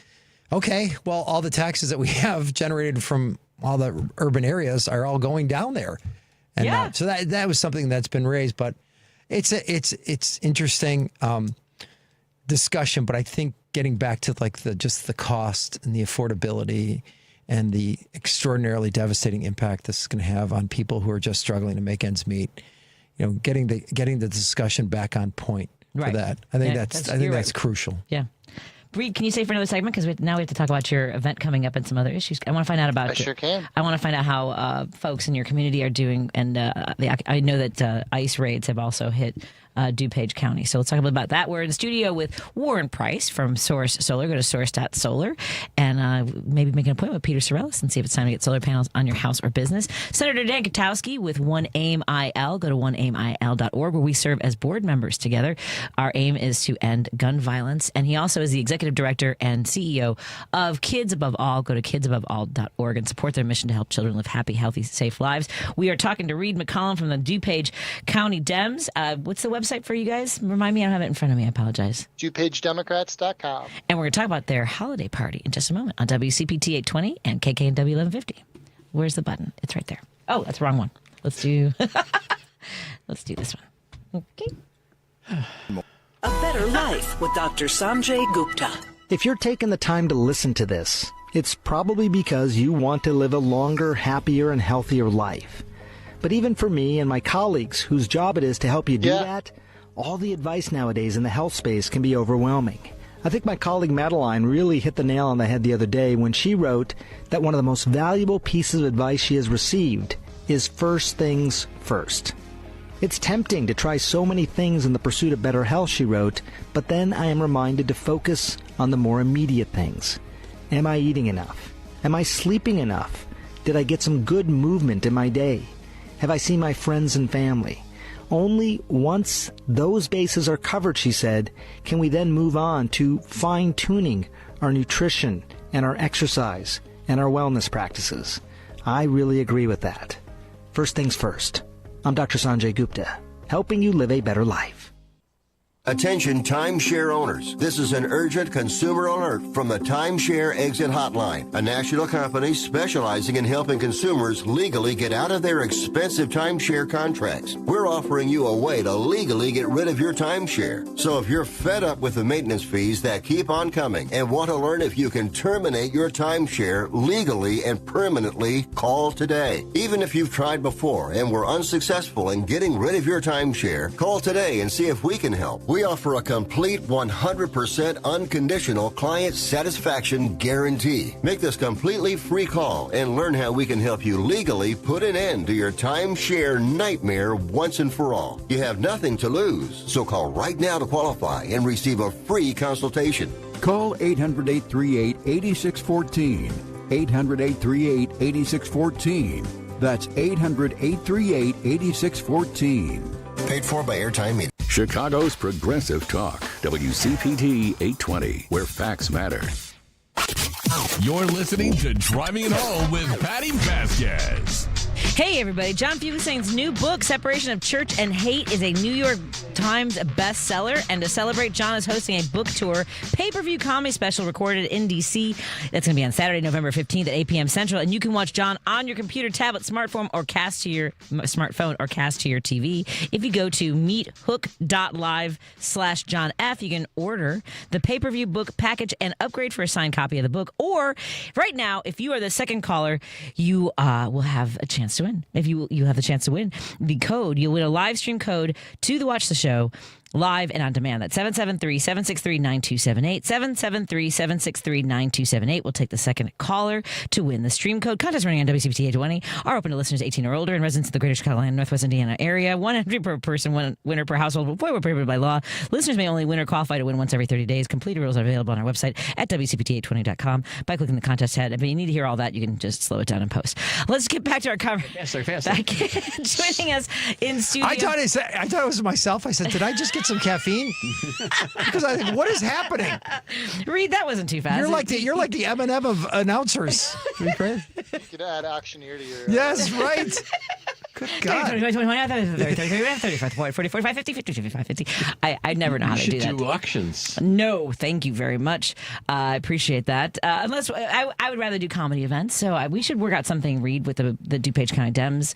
Speaker 1: okay, well, all the taxes that we have generated from all the urban areas are all going down there. And so that was something that's been raised, but it's interesting discussion. But I think getting back to like just the cost and the affordability and the extraordinarily devastating impact this is going to have on people who are just struggling to make ends meet, getting the discussion back on point for that. I think that's crucial.
Speaker 2: Yeah. Reid, can you stay for another segment? Because now we have to talk about your event coming up and some other issues. I want to find out about.
Speaker 15: I sure can.
Speaker 2: I want to find out how folks in your community are doing, and I know that ICE raids have also hit DuPage County. So let's talk a little about that. We're in the studio with Warren Preis from Source Solar. Go to source.solar and maybe make an appointment with Peter Sorellis and see if it's time to get solar panels on your house or business. Senator Dan Kotowski with One Aim IL. Go to oneaimil.org, where we serve as board members together. Our aim is to end gun violence. And he also is the executive director and CEO of Kids Above All. Go to kidsaboveall.org and support their mission to help children live happy, healthy, safe lives. We are talking to Reid McCollum from the DuPage County Dems. What's the website for you guys? Remind me, I don't have it in front of me. I apologize.
Speaker 15: DuPageDemocrats.com.
Speaker 2: And we're going to talk about their holiday party in just a moment on WCPT 820 and KKNW 1150. Where's the button? It's right there. Oh, that's the wrong one. Let's do this one. Okay.
Speaker 17: A Better Life with Dr. Sanjay Gupta.
Speaker 18: If you're taking the time to listen to this, it's probably because you want to live a longer, happier, and healthier life. But even for me and my colleagues whose job it is to help you do that, all the advice nowadays in the health space can be overwhelming. I think my colleague Madeline really hit the nail on the head the other day when she wrote that one of the most valuable pieces of advice she has received is first things first. It's tempting to try so many things in the pursuit of better health, she wrote, but then I am reminded to focus on the more immediate things. Am I eating enough? Am I sleeping enough? Did I get some good movement in my day? Have I seen my friends and family? Only once those bases are covered, she said, can we then move on to fine-tuning our nutrition and our exercise and our wellness practices. I really agree with that. First things first. I'm Dr. Sanjay Gupta, helping you live a better life.
Speaker 19: Attention timeshare owners. This is an urgent consumer alert from the Timeshare Exit Hotline, a national company specializing in helping consumers legally get out of their expensive timeshare contracts. We're offering you a way to legally get rid of your timeshare. So if you're fed up with the maintenance fees that keep on coming and want to learn if you can terminate your timeshare legally and permanently, call today. Even if you've tried before and were unsuccessful in getting rid of your timeshare, call today and see if we can help. We offer a complete 100% unconditional client satisfaction guarantee. Make this completely free call and learn how we can help you legally put an end to your timeshare nightmare once and for all. You have nothing to lose, so call right now to qualify and receive a free consultation.
Speaker 20: Call 800-838-8614. 800-838-8614. That's 800-838-8614.
Speaker 19: Paid for by Airtime Media.
Speaker 3: Chicago's Progressive Talk, WCPT 820, where facts matter.
Speaker 9: You're listening to Driving It Home with Patti Vasquez.
Speaker 2: Hey, everybody. John Fugelsang's new book, Separation of Church and Hate, is a New York Times bestseller. And to celebrate, John is hosting a book tour pay-per-view comedy special recorded in D.C. That's going to be on Saturday, November 15th at 8 p.m. Central. And you can watch John on your computer, tablet, smartphone, or cast to your smartphone or cast to your TV. If you go to meethook.live/John F., you can order the pay-per-view book package and upgrade for a signed copy of the book. Or right now, if you are the second caller, you will have a chance to win. If you have the chance to win the code, you'll win a live stream code to watch the show live and on demand. That's 773-763-9278. 773-763-9278. We'll take the second caller to win the stream code. Contest running on WCPT 820 are open to listeners 18 or older and residents of the greater Chicagoland, Northwest Indiana area. 100 per person, one winner per household. Before we're prohibited by law, listeners may only win or qualify to win once every 30 days. Complete rules are available on our website at WCPT820.com by clicking the contest tab. If you need to hear all that, you can just slow it down and post. Let's get back to our conversation.
Speaker 16: Faster.
Speaker 2: Joining us in studio.
Speaker 1: I thought it was myself. I said, did I just get some caffeine? Because I think, what is happening?
Speaker 2: Reid, that wasn't too fast.
Speaker 1: You're like the M&M of announcers.
Speaker 15: You could add auctioneer to your...
Speaker 1: Yes, right. Good God.
Speaker 2: 30, 35, 40, 45, 50, 55, 50. I never know how to do that.
Speaker 16: You should do auctions.
Speaker 2: No, thank you very much. I appreciate that. Unless I would rather do comedy events. So we should work out something, Reid, with the DuPage County Dems.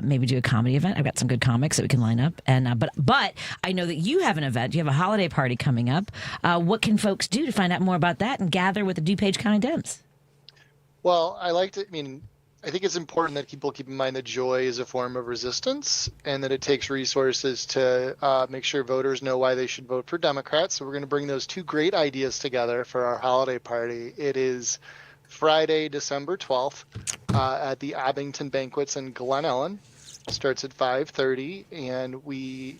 Speaker 2: Maybe do a comedy event. I've got some good comics that we can line up. And but I know that you have an event. You have a holiday party coming up. What can folks do to find out more about that and gather with the DuPage County Dems?
Speaker 15: Well, I think it's important that people keep in mind that joy is a form of resistance and that it takes resources to make sure voters know why they should vote for Democrats. So we're going to bring those two great ideas together for our holiday party. It is Friday, December 12th at the Abington Banquets in Glen Ellen. Starts at 5:30, and we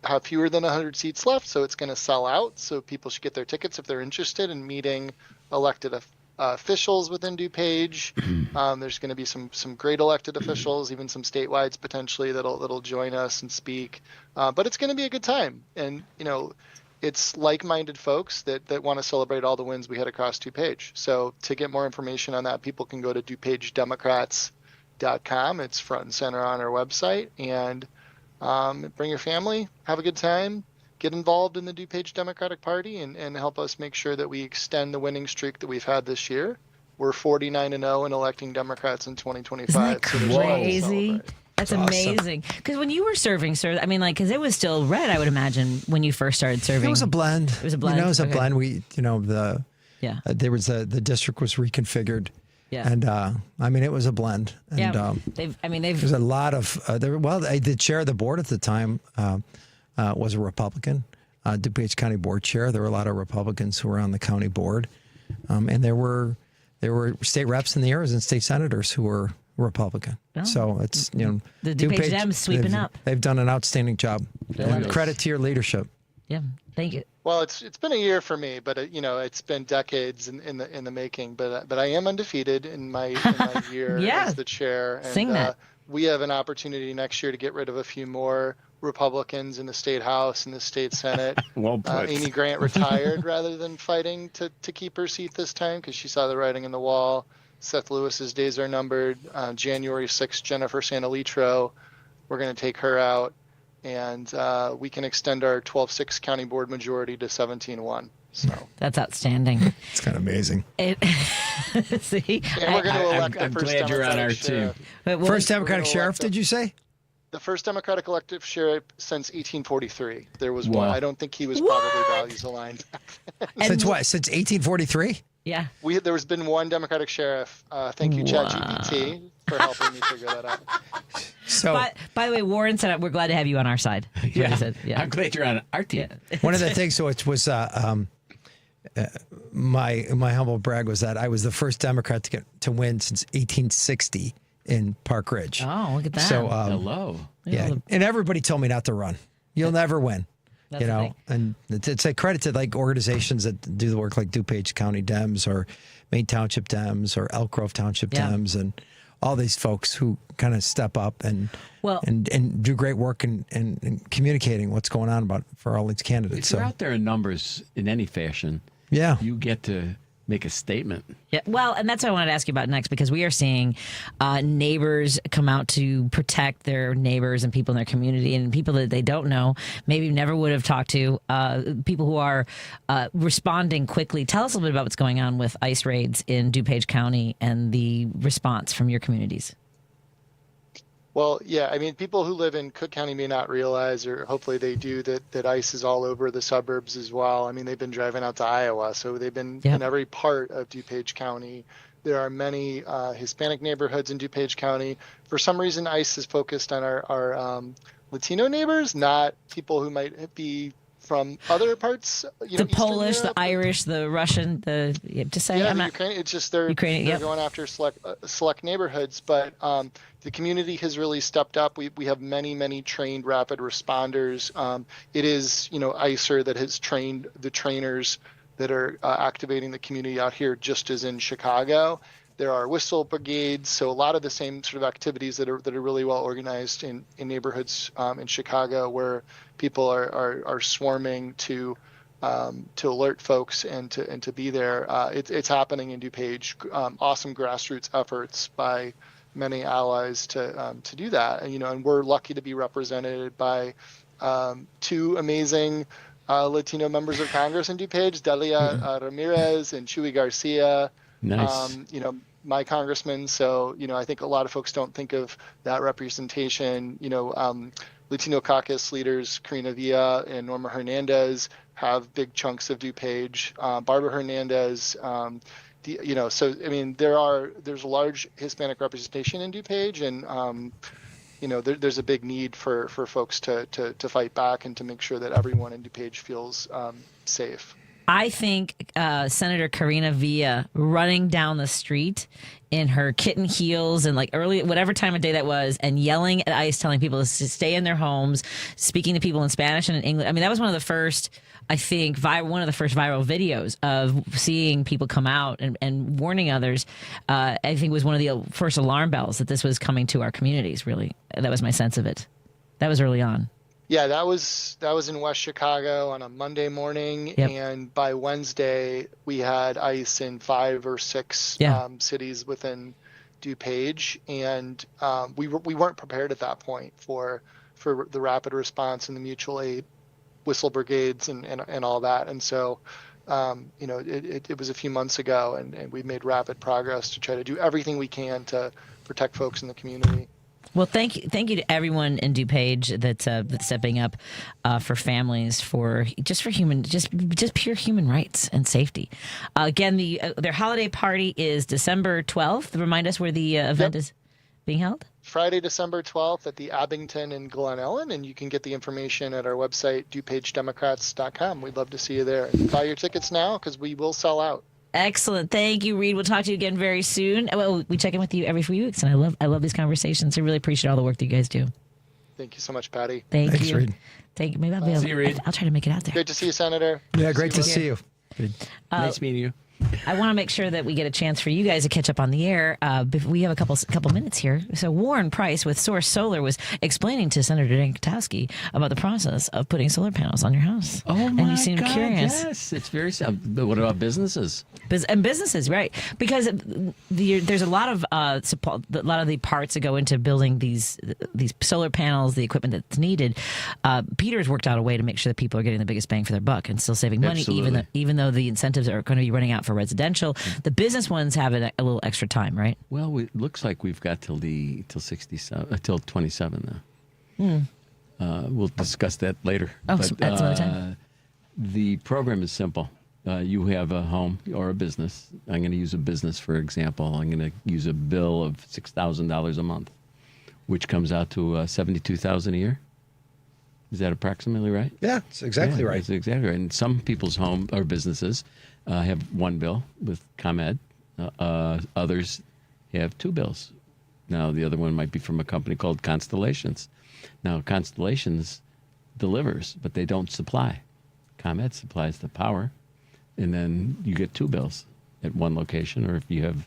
Speaker 15: have fewer than 100 seats left, so it's going to sell out. So people should get their tickets if they're interested in meeting elected officials within DuPage. There's going to be some great elected officials, even some statewide potentially that'll join us and speak. But it's going to be a good time, and it's like-minded folks that want to celebrate all the wins we had across DuPage. So to get more information on that, people can go to DuPageDemocrats.com. It's front and center on our website, and bring your family, have a good time, get involved in the DuPage Democratic Party, and help us make sure that we extend the winning streak that we've had this year. We're 49-0 in electing Democrats in 2025.
Speaker 2: Isn't that crazy? That's amazing. Because when you were serving, sir, I mean, because it was still red, I would imagine, when you first started serving.
Speaker 1: It was a blend.
Speaker 2: It was a blend.
Speaker 1: It was a blend. We, there was the district was reconfigured.
Speaker 2: Yeah.
Speaker 1: And it was a blend. And,
Speaker 2: yeah.
Speaker 1: There's a lot of the chair of the board at the time was a Republican, DuPage County Board Chair. There were a lot of Republicans who were on the county board, and there were state reps in the areas and state senators who were Republican. Oh. So it's
Speaker 2: the DuPage Dems sweeping up.
Speaker 1: They've done an outstanding job. And credit to your leadership.
Speaker 2: Yeah, thank you.
Speaker 15: Well, it's been a year for me, but it's been decades in the making. But I am undefeated in my year as the chair. And,
Speaker 2: Sing that.
Speaker 15: We have an opportunity next year to get rid of a few more Republicans in the state House and the state Senate.
Speaker 16: Well put.
Speaker 15: Amy Grant retired rather than fighting to keep her seat this time because she saw the writing on the wall. Seth Lewis's days are numbered. January 6th, Jennifer Santalitro, we're going to take her out. And we can extend our 12-6 county board majority to 17-1. So
Speaker 2: that's outstanding.
Speaker 1: It's kind of amazing.
Speaker 2: See,
Speaker 15: and we're going to elect the
Speaker 16: I'm
Speaker 15: first
Speaker 16: glad you're on our
Speaker 15: sheriff.
Speaker 16: team.
Speaker 1: First Democratic sheriff, did you say?
Speaker 15: The first Democratic elected sheriff since 1843. There was one. I don't think he was probably values aligned.
Speaker 1: Since what? Since 1843?
Speaker 2: Yeah.
Speaker 15: There has been one Democratic sheriff. Thank you, ChatGPT, for helping me figure that out.
Speaker 1: So,
Speaker 2: by the way, Warren said we're glad to have you on our side.
Speaker 16: Yeah. I'm glad you're on our team.
Speaker 2: Yeah.
Speaker 1: One of the things, so it was my humble brag was that I was the first Democrat to win since 1860 in Park Ridge.
Speaker 2: Oh, look at that.
Speaker 1: So,
Speaker 16: hello.
Speaker 1: Yeah, and everybody told me not to run. You'll never win.
Speaker 2: That's
Speaker 1: And it's a credit to like organizations that do the work like DuPage County Dems or Maine Township Dems or Elk Grove Township Dems and all these folks who kind of step up and do great work in communicating what's going on for all these candidates.
Speaker 16: If you're out there in numbers in any fashion, you get to make a statement.
Speaker 2: Yeah, well, and that's what I wanted to ask you about next, because we are seeing neighbors come out to protect their neighbors and people in their community, and people that they don't know, maybe never would have talked to, people who are responding quickly. Tell us a little bit about what's going on with ICE raids in DuPage County and the response from your communities.
Speaker 15: Well, yeah, people who live in Cook County may not realize, or hopefully they do, that ICE is all over the suburbs as well. They've been driving out to Iowa, so they've been in every part of DuPage County. There are many Hispanic neighborhoods in DuPage County. For some reason, ICE is focused on our Latino neighbors, not people who might be from other parts.
Speaker 2: The Polish, Europe. The Irish, the Russian, just saying.
Speaker 15: Yeah, Ukraine. It's just they're going after select neighborhoods, but the community has really stepped up. We have many trained rapid responders. It is ICER that has trained the trainers that are activating the community out here, just as in Chicago. There are whistle brigades, so a lot of the same sort of activities that are really well organized in neighborhoods in Chicago, where people are swarming to alert folks and to be there. It's happening in DuPage. Awesome grassroots efforts by many allies to do that, and we're lucky to be represented by two amazing Latino members of Congress in DuPage, Delia Ramirez and Chuy Garcia.
Speaker 16: Nice.
Speaker 15: My congressman. So, I think a lot of folks don't think of that representation. Latino caucus leaders, Karina Villa and Norma Hernandez, have big chunks of DuPage. Barbara Hernandez, there's a large Hispanic representation in DuPage, and there's a big need for folks to fight back and to make sure that everyone in DuPage feels safe.
Speaker 2: I think Senator Karina Villa running down the street in her kitten heels and like early, whatever time of day that was, and yelling at ICE, telling people to stay in their homes, speaking to people in Spanish and in English. I mean, that was one of the first, I think, one of the first viral videos of seeing people come out and warning others. I think was one of the first alarm bells that this was coming to our communities, really. That was my sense of it. That was early on.
Speaker 15: Yeah, that was in West Chicago on a Monday morning, and by Wednesday we had ICE in 5 or 6 cities within DuPage, and we weren't prepared at that point for the rapid response and the mutual aid whistle brigades and all that, and so it was a few months ago, and we made rapid progress to try to do everything we can to protect folks in the community.
Speaker 2: Well, thank you to everyone in DuPage that's stepping up for families, for pure human rights and safety. Again, their holiday party is December 12th. Remind us where the event is being held.
Speaker 15: Friday, December 12th at the Abington in Glen Ellen, and you can get the information at our website, DuPageDemocrats.com. We'd love to see you there. Buy your tickets now because we will sell out.
Speaker 2: Excellent. Thank you, Reid. We'll talk to you again very soon. Well, we check in with you every few weeks, and I love these conversations. I really appreciate all the work that you guys do.
Speaker 15: Thank you so much, Patty.
Speaker 2: Thanks,
Speaker 1: you. Reid.
Speaker 2: Maybe I'll be able.
Speaker 16: See you, Reid.
Speaker 2: I'll try to make it out there.
Speaker 15: Great to see you, Senator.
Speaker 1: Yeah, great to see you. Good.
Speaker 16: Nice meeting you.
Speaker 2: I want to make sure that we get a chance for you guys to catch up on the air. We have a couple minutes here. So Warren Preis with Source Solar was explaining to Senator Dan Kotowski about the process of putting solar panels on your house.
Speaker 16: Oh my God!
Speaker 2: And you seem curious.
Speaker 16: Yes, it's very simple. What about businesses?
Speaker 2: And businesses, right? Because there's a lot of the parts that go into building these solar panels, the equipment that's needed. Peter's worked out a way to make sure that people are getting the biggest bang for their buck and still saving money, even though the incentives are going to be running out for residential. The business ones have a little extra time, right?
Speaker 16: Well, it looks like we've got till 27 now. We'll discuss that later.
Speaker 2: Oh, but, that's another time.
Speaker 16: The program is simple. You have a home or a business. I'm going to use a business for example. I'm going to use a bill of $6,000 a month, which comes out to $72,000 a year. Is that approximately right?
Speaker 1: Yeah, it's exactly right.
Speaker 16: That's exactly right. And some people's home or businesses have one bill with ComEd. Others have 2 bills. Now, the other one might be from a company called Constellations. Now, Constellations delivers, but they don't supply. ComEd supplies the power, and then you get 2 bills at one location, or if you have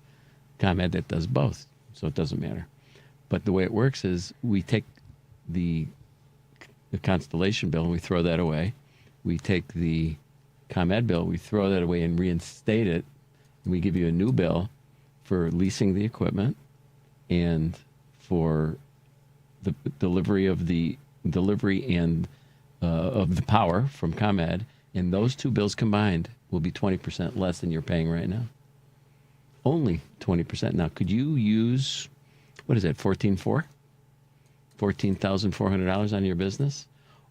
Speaker 16: ComEd that does both, so it doesn't matter. But the way it works is we take the Constellation bill and we throw that away. We take the ComEd bill, we throw that away and reinstate it, and we give you a new bill for leasing the equipment and for the delivery and of the power from ComEd, and those 2 bills combined will be 20% less than you're paying right now. Only 20%. Now, could you use, what is that, $14,400 on your business?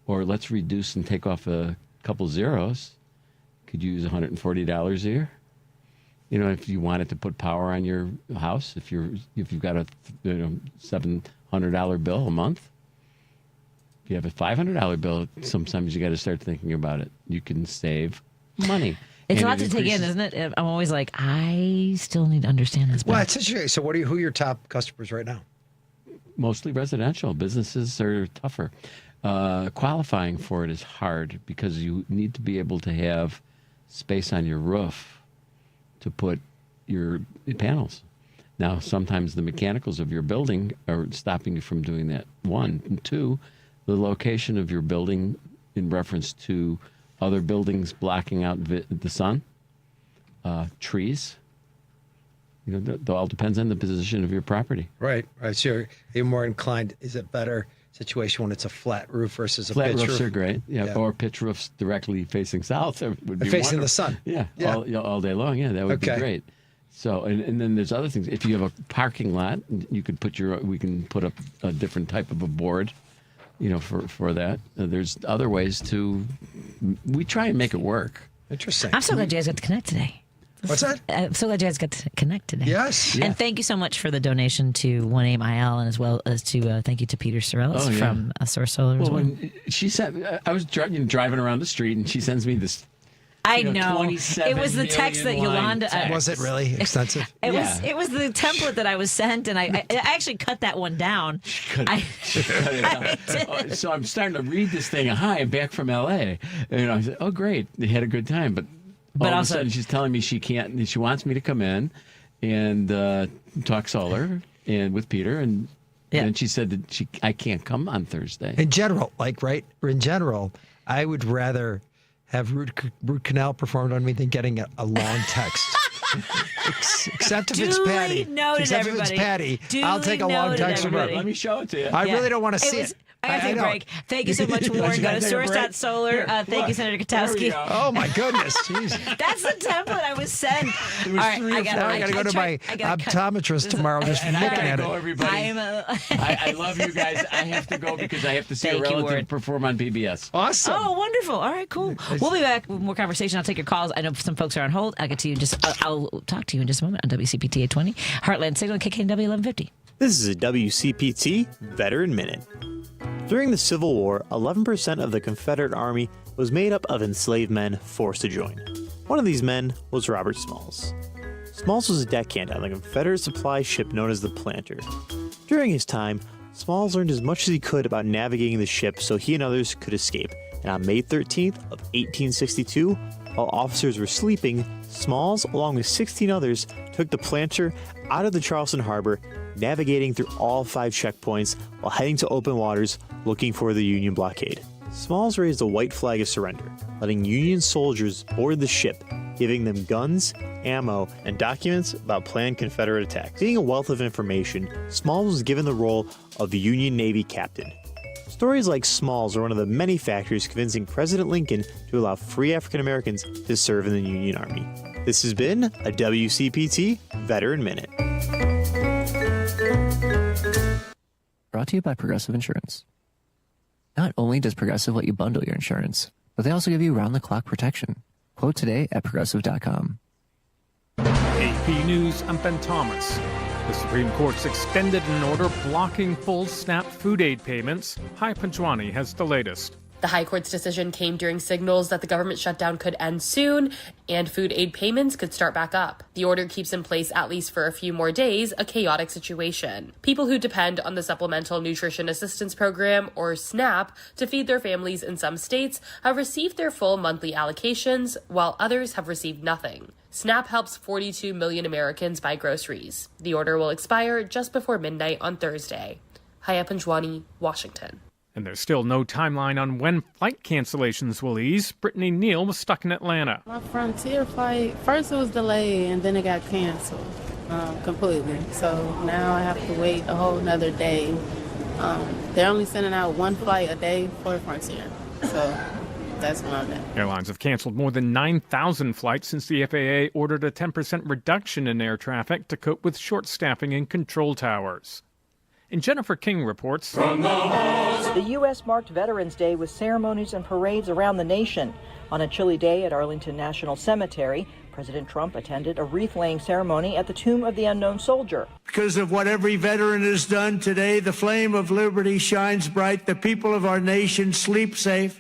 Speaker 16: Or let's reduce and take off a couple zeros. Could you use $140 a year? You know, if you wanted to put power on your house, if you've got a $700 bill a month, if you have a $500 bill, sometimes you got to start thinking about it. You can save money.
Speaker 2: It's a lot to take in, isn't it? I'm always like, I still need to understand this better.
Speaker 1: Well, it's interesting. So who are your top customers right now?
Speaker 16: Mostly residential. Businesses are tougher. Qualifying for it is hard because you need to be able to have space on your roof to put your panels. Now, sometimes the mechanicals of your building are stopping you from doing that, 1. And 2, the location of your building in reference to other buildings blocking out the sun, trees. You know, it all depends on the position of your property.
Speaker 1: Right. So you're more inclined, is it better situation when it's a flat roof versus a pitch roof?
Speaker 16: Flat roofs are great. Yeah. Or pitch roofs directly facing south would be
Speaker 1: facing
Speaker 16: wonderful.
Speaker 1: the sun.
Speaker 16: Yeah. All day long. Yeah, that would be great. So, and then there's other things. If you have a parking lot, you could we can put up a different type of a board, you know, for that. There's other ways we try and make it work.
Speaker 1: Interesting.
Speaker 2: I'm so glad you guys got to connect today.
Speaker 1: What's that?
Speaker 2: I'm so glad you guys got to connect today.
Speaker 1: Yes.
Speaker 2: And thank you so much for the donation to 1AIL, and as well as to thank you to Peter Sorellis from Source Solar as well.
Speaker 16: She said, I was driving around the street, and she sends me this
Speaker 2: I know.
Speaker 16: 27
Speaker 2: It was the text that
Speaker 16: million line
Speaker 2: Yolanda.
Speaker 16: text.
Speaker 1: Was it really extensive?
Speaker 2: It was the template that I was sent, and I actually cut that one down.
Speaker 16: So I'm starting to read this thing. Hi, I'm back from L.A. And I said, oh, great. They had a good time. But all of a sudden, she's telling me she can't. She wants me to come in and talk solar and with Peter. And then she said that I can't come on Thursday.
Speaker 1: In general, I would rather have root canal performed on me than getting a long text. Except if it's Patty. Except if it's Patty, I'll take a long text from her.
Speaker 16: Let me show it to you.
Speaker 1: I really don't want to see it.
Speaker 2: I got to take a break. Thank you so much, Warren. Go to source.solar. Thank you, Senator Kotowski.
Speaker 1: Oh, my goodness. Jeez.
Speaker 2: That's the template I was sent. All right, I got
Speaker 1: to go to my optometrist tomorrow just from looking at it.
Speaker 16: Everybody. I love you guys. I have to go because I have to see a relative perform on PBS.
Speaker 1: Awesome.
Speaker 2: Oh, wonderful. All right, cool. We'll be back with more conversation. I'll take your calls. I know some folks are on hold. I'll get to you I'll talk to you in just a moment on WCPT 820, Heartland Signal, KKNW 1150.
Speaker 21: This is a WCPT Veteran Minute. During the Civil War, 11% of the Confederate Army was made up of enslaved men forced to join. One of these men was Robert Smalls. Smalls was a deckhand on the Confederate supply ship known as the Planter. During his time, Smalls learned as much as he could about navigating the ship so he and others could escape, and on May 13th of 1862, while officers were sleeping, Smalls, along with 16 others, took the Planter out of the Charleston harbor, navigating through all 5 checkpoints while heading to open waters looking for the Union blockade. Smalls raised a white flag of surrender, letting Union soldiers board the ship, giving them guns, ammo, and documents about planned Confederate attacks. Being a wealth of information, Smalls was given the role of the Union Navy captain. Stories like Smalls are one of the many factors convincing President Lincoln to allow free African Americans to serve in the Union Army. This has been a WCPT Veteran Minute.
Speaker 22: Brought to you by Progressive Insurance. Not only does Progressive let you bundle your insurance, but they also give you round-the-clock protection. Quote today at Progressive.com.
Speaker 23: AP News, I'm Ben Thomas. The Supreme Court's extended an order blocking full SNAP food aid payments. Hai Panjwani has the latest.
Speaker 24: The High Court's decision came during signals that the government shutdown could end soon and food aid payments could start back up. The order keeps in place at least for a few more days, a chaotic situation. People who depend on the Supplemental Nutrition Assistance Program, or SNAP, to feed their families in some states have received their full monthly allocations, while others have received nothing. SNAP helps 42 million Americans buy groceries. The order will expire just before midnight on Thursday. Haya Panjwani, Washington.
Speaker 23: And there's still no timeline on when flight cancellations will ease. Brittany Neal was stuck in Atlanta.
Speaker 25: My Frontier flight, first it was delayed and then it got canceled completely. So now I have to wait a whole nother day. They're only sending out one flight a day for Frontier. So that's what I'm at.
Speaker 23: Airlines have canceled more than 9,000 flights since the FAA ordered a 10% reduction in air traffic to cope with short staffing in control towers. And Jennifer King reports.
Speaker 26: The U.S. marked Veterans Day with ceremonies and parades around the nation. On a chilly day at Arlington National Cemetery, President Trump attended a wreath-laying ceremony at the Tomb of the Unknown Soldier.
Speaker 27: Because of what every veteran has done today, the flame of liberty shines bright. The people of our nation sleep safe.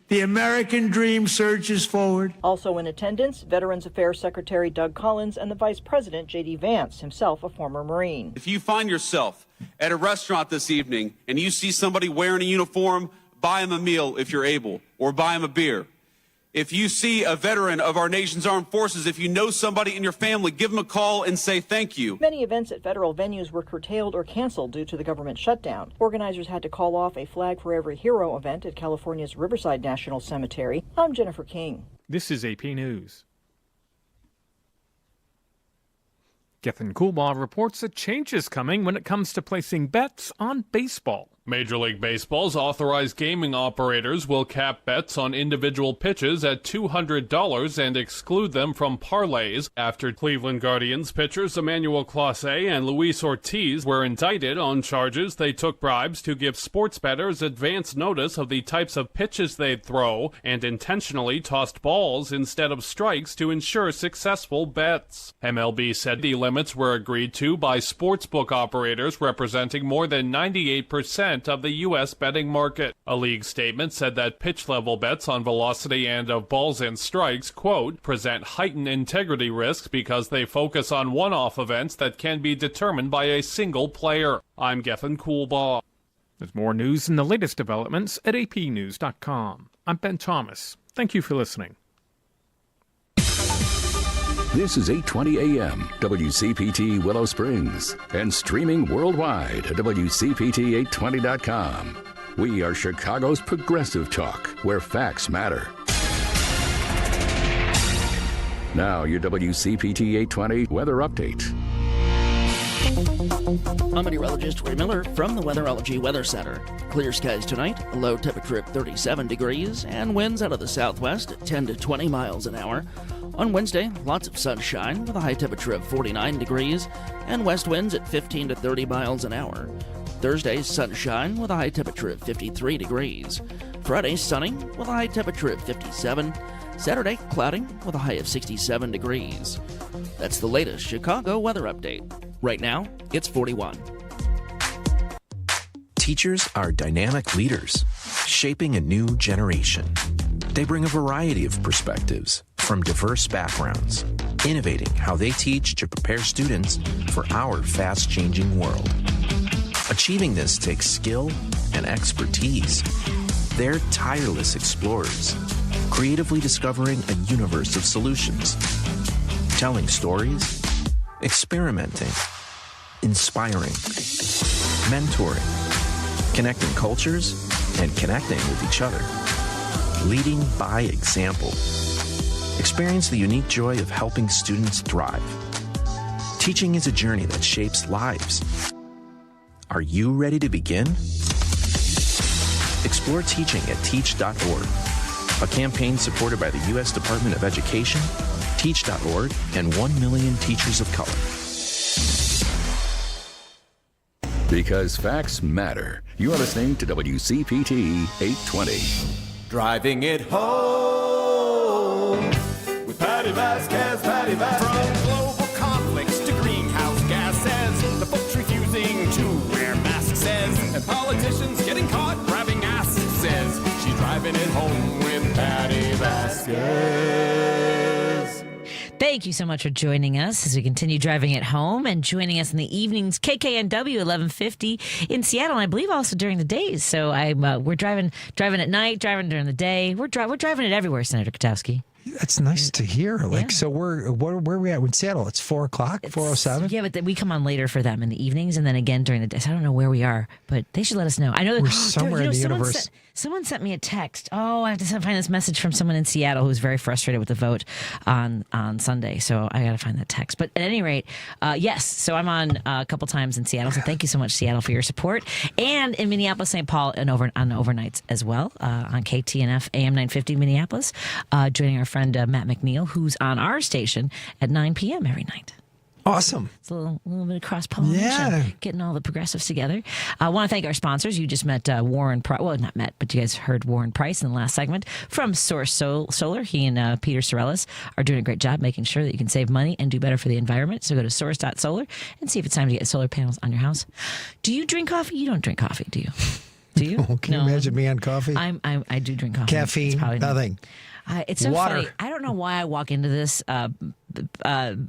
Speaker 27: The American dream surges forward.
Speaker 26: Also in attendance, Veterans Affairs Secretary Doug Collins and the Vice President J.D. Vance, himself a former Marine.
Speaker 28: If you find yourself at a restaurant this evening and you see somebody wearing a uniform, buy him a meal if you're able, or buy him a beer. If you see a veteran of our nation's armed forces, if you know somebody in your family, give them a call and say thank you.
Speaker 26: Many events at federal venues were curtailed or canceled due to the government shutdown. Organizers had to call off a Flag for Every Hero event at California's Riverside National Cemetery. I'm Jennifer King.
Speaker 23: This is AP News. Gethin Coolbaugh reports a change is coming when it comes to placing bets on baseball.
Speaker 11: Major League Baseball's authorized gaming operators will cap bets on individual pitches at $200 and exclude them from parlays after Cleveland Guardians pitchers Emmanuel Clase and Luis Ortiz were indicted on charges they took bribes to give sports bettors advance notice of the types of pitches they'd throw and intentionally tossed balls instead of strikes to ensure successful bets. MLB said the limits were agreed to by sportsbook operators representing more than 98% 5% of the U.S. betting market. A league statement said that pitch-level bets on velocity and of balls and strikes, quote, present heightened integrity risks because they focus on one-off events that can be determined by a single player. I'm Geffen Coolbaugh.
Speaker 23: There's more news and the latest developments at apnews.com. I'm Ben Thomas. Thank you for listening.
Speaker 3: This is 820 AM, WCPT Willow Springs, and streaming worldwide at WCPT820.com. We are Chicago's progressive talk, where facts matter. Now, your WCPT 820 weather update.
Speaker 4: I'm meteorologist Ray Miller from the Weatherology Weather Center. Clear skies tonight, a low temperature of 37 degrees, and winds out of the southwest at 10 to 20 miles an hour. On Wednesday, lots of sunshine with a high temperature of 49 degrees and west winds at 15 to 30 miles an hour. Thursday, sunshine with a high temperature of 53 degrees. Friday, sunny with a high temperature of 57. Saturday, cloudy with a high of 67 degrees. That's the latest Chicago weather update. Right now, it's 41.
Speaker 5: Teachers are dynamic leaders, shaping a new generation. They bring a variety of perspectives from diverse backgrounds, innovating how they teach to prepare students for our fast-changing world. Achieving this takes skill and expertise. They're tireless explorers, creatively discovering a universe of solutions, telling stories, experimenting, inspiring, mentoring, connecting cultures, and connecting with each other. Leading by example. Experience the unique joy of helping students thrive. Teaching is a journey that shapes lives. Are you ready to begin? Explore teaching at teach.org, a campaign supported by the U.S. Department of Education, teach.org, and 1 million teachers of color.
Speaker 3: Because facts matter. You're listening to WCPT 820.
Speaker 6: Driving it home with Patti Vasquez, Patti Vasquez. From global conflicts to greenhouse gases, the folks refusing to wear masks says, and politicians getting caught grabbing ass says, she's driving it home with Patti Vasquez.
Speaker 2: Thank you so much for joining us as we continue driving it home, and joining us in the evenings, KKNW 1150 in Seattle, and I believe also during the days. So we're driving at night, driving during the day. We're driving it everywhere, Senator Kotowski.
Speaker 1: That's nice to hear. So where are we at in Seattle? It's 4:00, 4:07.
Speaker 2: Yeah, but we come on later for them in the evenings, and then again during the day. So I don't know where we are, but they should let us know. I know that
Speaker 1: we're somewhere in the universe.
Speaker 2: Someone sent me a text. Oh, I have to find this message from someone in Seattle who's very frustrated with the vote on Sunday. So I got to find that text. But at any rate, yes. So I'm on a couple times in Seattle. So thank you so much, Seattle, for your support. And in Minneapolis, St. Paul, and on overnights as well on KTNF AM 950 Minneapolis, joining our friend Matt McNeil, who's on our station at 9 p.m. every night.
Speaker 1: Awesome.
Speaker 2: It's a little bit of cross-pollination, getting all the progressives together. I want to thank our sponsors. You just met Warren Price. Well, not met, but you guys heard Warren Price in the last segment from Source Solar. He and Peter Sorellis are doing a great job making sure that you can save money and do better for the environment. So go to source.solar and see if it's time to get solar panels on your house. Do you drink coffee? You don't drink coffee, do you? Do you?
Speaker 1: Can you imagine me on coffee?
Speaker 2: I do drink coffee.
Speaker 1: Caffeine, nothing.
Speaker 2: It's so
Speaker 1: Water.
Speaker 2: funny. I don't know why I walk into this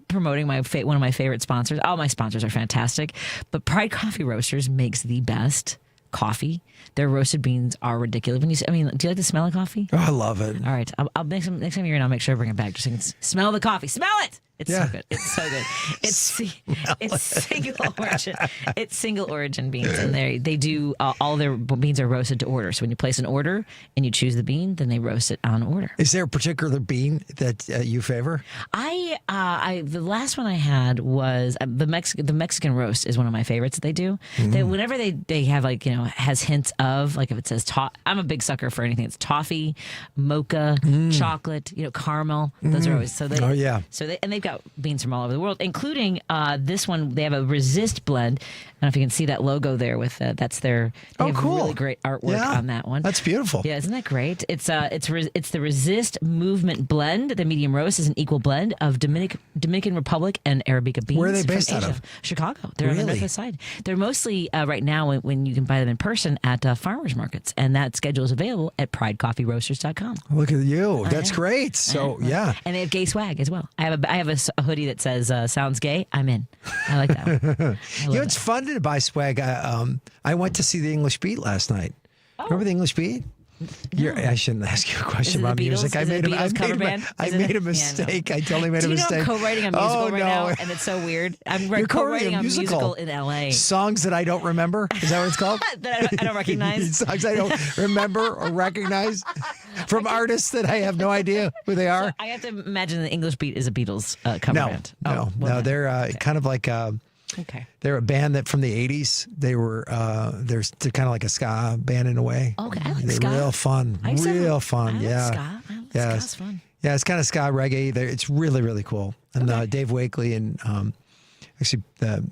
Speaker 2: promoting one of my favorite sponsors. All my sponsors are fantastic, but Pride Coffee Roasters makes the best coffee. Their roasted beans are ridiculous. Do you like the smell of coffee?
Speaker 1: Oh, I love it.
Speaker 2: All right, I'll next time you're in, I'll make sure I bring it back just so you can smell the coffee. Smell it. It's so good. It's so good. It's single origin. It's single origin beans, and they do all their beans are roasted to order. So when you place an order and you choose the bean, then they roast it on order.
Speaker 1: Is there a particular bean that you favor?
Speaker 2: The last one I had was the Mexican roast is one of my favorites that they do. Whenever they have has hints of if it says I'm a big sucker for anything that's toffee, mocha, chocolate, caramel. Those are always so they.
Speaker 1: Oh yeah.
Speaker 2: So they've got got beans from all over the world, including this one. They have a Resist blend. I don't know if you can see that logo there with that's their. They have
Speaker 1: cool.
Speaker 2: Really great artwork on that one.
Speaker 1: That's beautiful.
Speaker 2: Yeah, isn't that great? It's the Resist Movement blend. The medium roast is an equal blend of Dominican Republic and Arabica beans.
Speaker 1: Where are they based out of?
Speaker 2: Chicago. They're on the northwest side. They're mostly right now when you can buy them in person at farmers markets, and that schedule is available at pridecoffeeroasters.com.
Speaker 1: Look at you. That's great. So yeah,
Speaker 2: and they have gay swag as well. I have a hoodie that says "Sounds gay." I'm in. I like that one.
Speaker 1: It's fun to buy swag. I went to see the English Beat last night. Remember the English Beat? I shouldn't ask you a question about music. I made a mistake. I totally made a mistake.
Speaker 2: Do you know I'm co-writing a musical right now, and it's so weird. I'm co-writing a musical in L.A.
Speaker 1: Songs that I don't remember. Is that what it's called?
Speaker 2: That I don't recognize.
Speaker 1: Songs I don't remember or recognize from artists that I have no idea who they are.
Speaker 2: So I have to imagine the English Beat is a Beatles cover band.
Speaker 1: No. They're kind of like.
Speaker 2: Okay.
Speaker 1: They're a band that from the 80s. They were they're kind of like a ska band in a way.
Speaker 2: Okay, I like
Speaker 1: they're
Speaker 2: ska.
Speaker 1: Real fun. Real fun.
Speaker 2: I
Speaker 1: Yeah.
Speaker 2: like ska. Ska's fun.
Speaker 1: Yeah, it's kind of ska reggae. It's really, really cool. And Dave Wakely and actually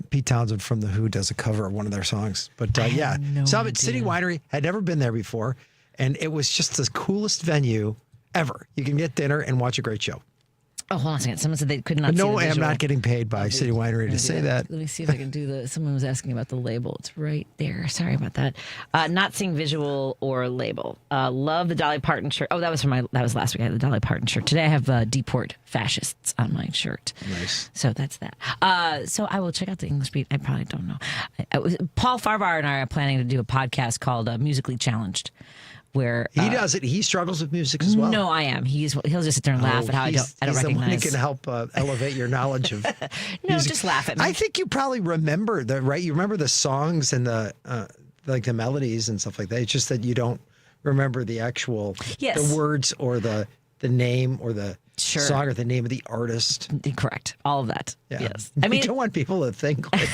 Speaker 1: Pete Townsend from The Who does a cover of one of their songs. But Summit City Winery, had never been there before, and it was just the coolest venue ever. You can get dinner and watch a great show.
Speaker 2: Oh, hold on a second. Someone said they could not see the
Speaker 1: No, I'm
Speaker 2: visual.
Speaker 1: not getting paid by City Winery to say that.
Speaker 2: Let me see if I can do the. Someone was asking about the label. It's right there. Sorry about that. Not seeing visual or label. Love the Dolly Parton shirt. Oh, that was last week. I had the Dolly Parton shirt. Today I have Deport Fascists on my shirt.
Speaker 1: Nice.
Speaker 2: So that's that. So I will check out the English Beat. I probably don't know. Paul Farbar and I are planning to do a podcast called Musically Challenged. Where
Speaker 1: he does it, he struggles with music as well.
Speaker 2: No, I am. He'll just sit there and laugh at how I don't recognize.
Speaker 1: The one who can help elevate your knowledge of music.
Speaker 2: Just laugh at me.
Speaker 1: I think you probably remember You remember the songs and the like the melodies and stuff like that. It's just that you don't remember the actual the words or the name or the song or the name of the artist.
Speaker 2: Correct. All of that.
Speaker 1: Yeah.
Speaker 2: Yes.
Speaker 1: I mean, you don't want people to think like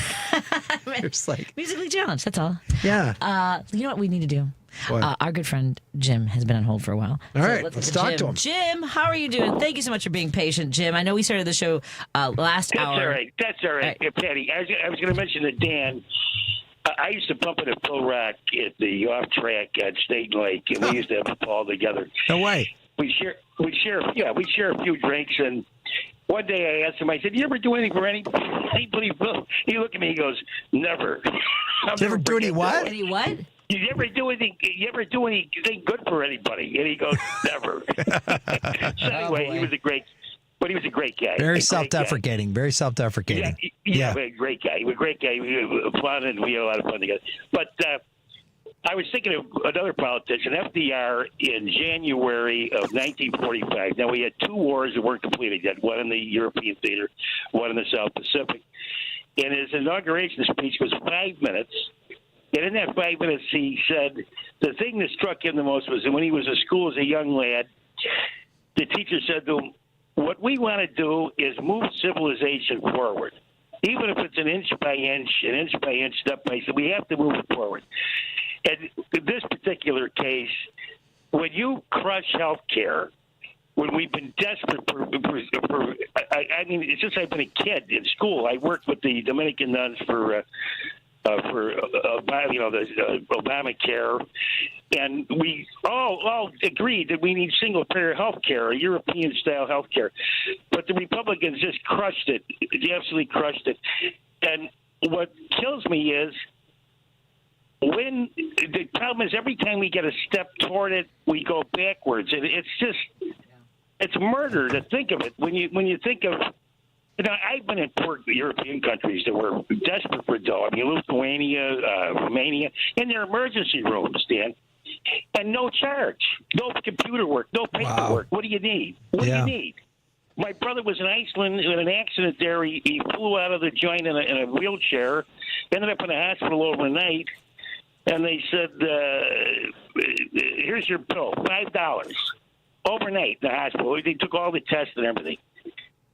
Speaker 1: it's like
Speaker 2: musically challenged. That's all.
Speaker 1: Yeah.
Speaker 2: You know what we need to do? Our good friend Jim has been on hold for a while.
Speaker 1: All right, let's talk to him.
Speaker 2: Jim, how are you doing? Thank you so much for being patient, Jim. I know we started the show last hour.
Speaker 7: That's all right. Patty, I was going to mention to Dan, I used to bump it at Full Rock at the off track at State Lake, and we used to have a ball together.
Speaker 1: No way.
Speaker 7: We share a few drinks, and one day I asked him, I said, "You ever do anything for anybody?" He looked at me, he goes, "Never."
Speaker 1: You ever do any what?
Speaker 2: Any what?
Speaker 7: You ever do anything good for anybody? And he goes, "Never." So anyway, he was a great guy.
Speaker 1: Very self-deprecating. Very self-deprecating.
Speaker 7: Yeah, a great guy. He was a great guy. We were fun, and we had a lot of fun together. But I was thinking of another politician, FDR, in January of 1945. Now, we had two wars that weren't completed yet, one in the European theater, one in the South Pacific. And his inauguration speech was 5 minutes. And in that 5 minutes, he said the thing that struck him the most was that when he was in school as a young lad, the teacher said to him, "What we want to do is move civilization forward. Even if it's an inch by inch, step by step, we have to move it forward." And in this particular case, when you crush health care, when we've been desperate for I mean, since I've been a kid in school, I worked with the Dominican nuns for Obamacare, and we all agreed that we need single-payer health care, European-style health care. But the Republicans just crushed it. They absolutely crushed it. And what kills me is when the problem is every time we get a step toward it, we go backwards. And it's murder to think of it. When you think of, I've been in poor European countries that were desperate for dough. I mean, Lithuania, Romania, in their emergency rooms, Dan, and no charge, no computer work, no paperwork. What do you need? What do you need? My brother was in Iceland in an accident there. He flew out of the joint in a wheelchair, ended up in a hospital overnight, and they said, "Here's your bill, $5 overnight in the hospital." They took all the tests and everything.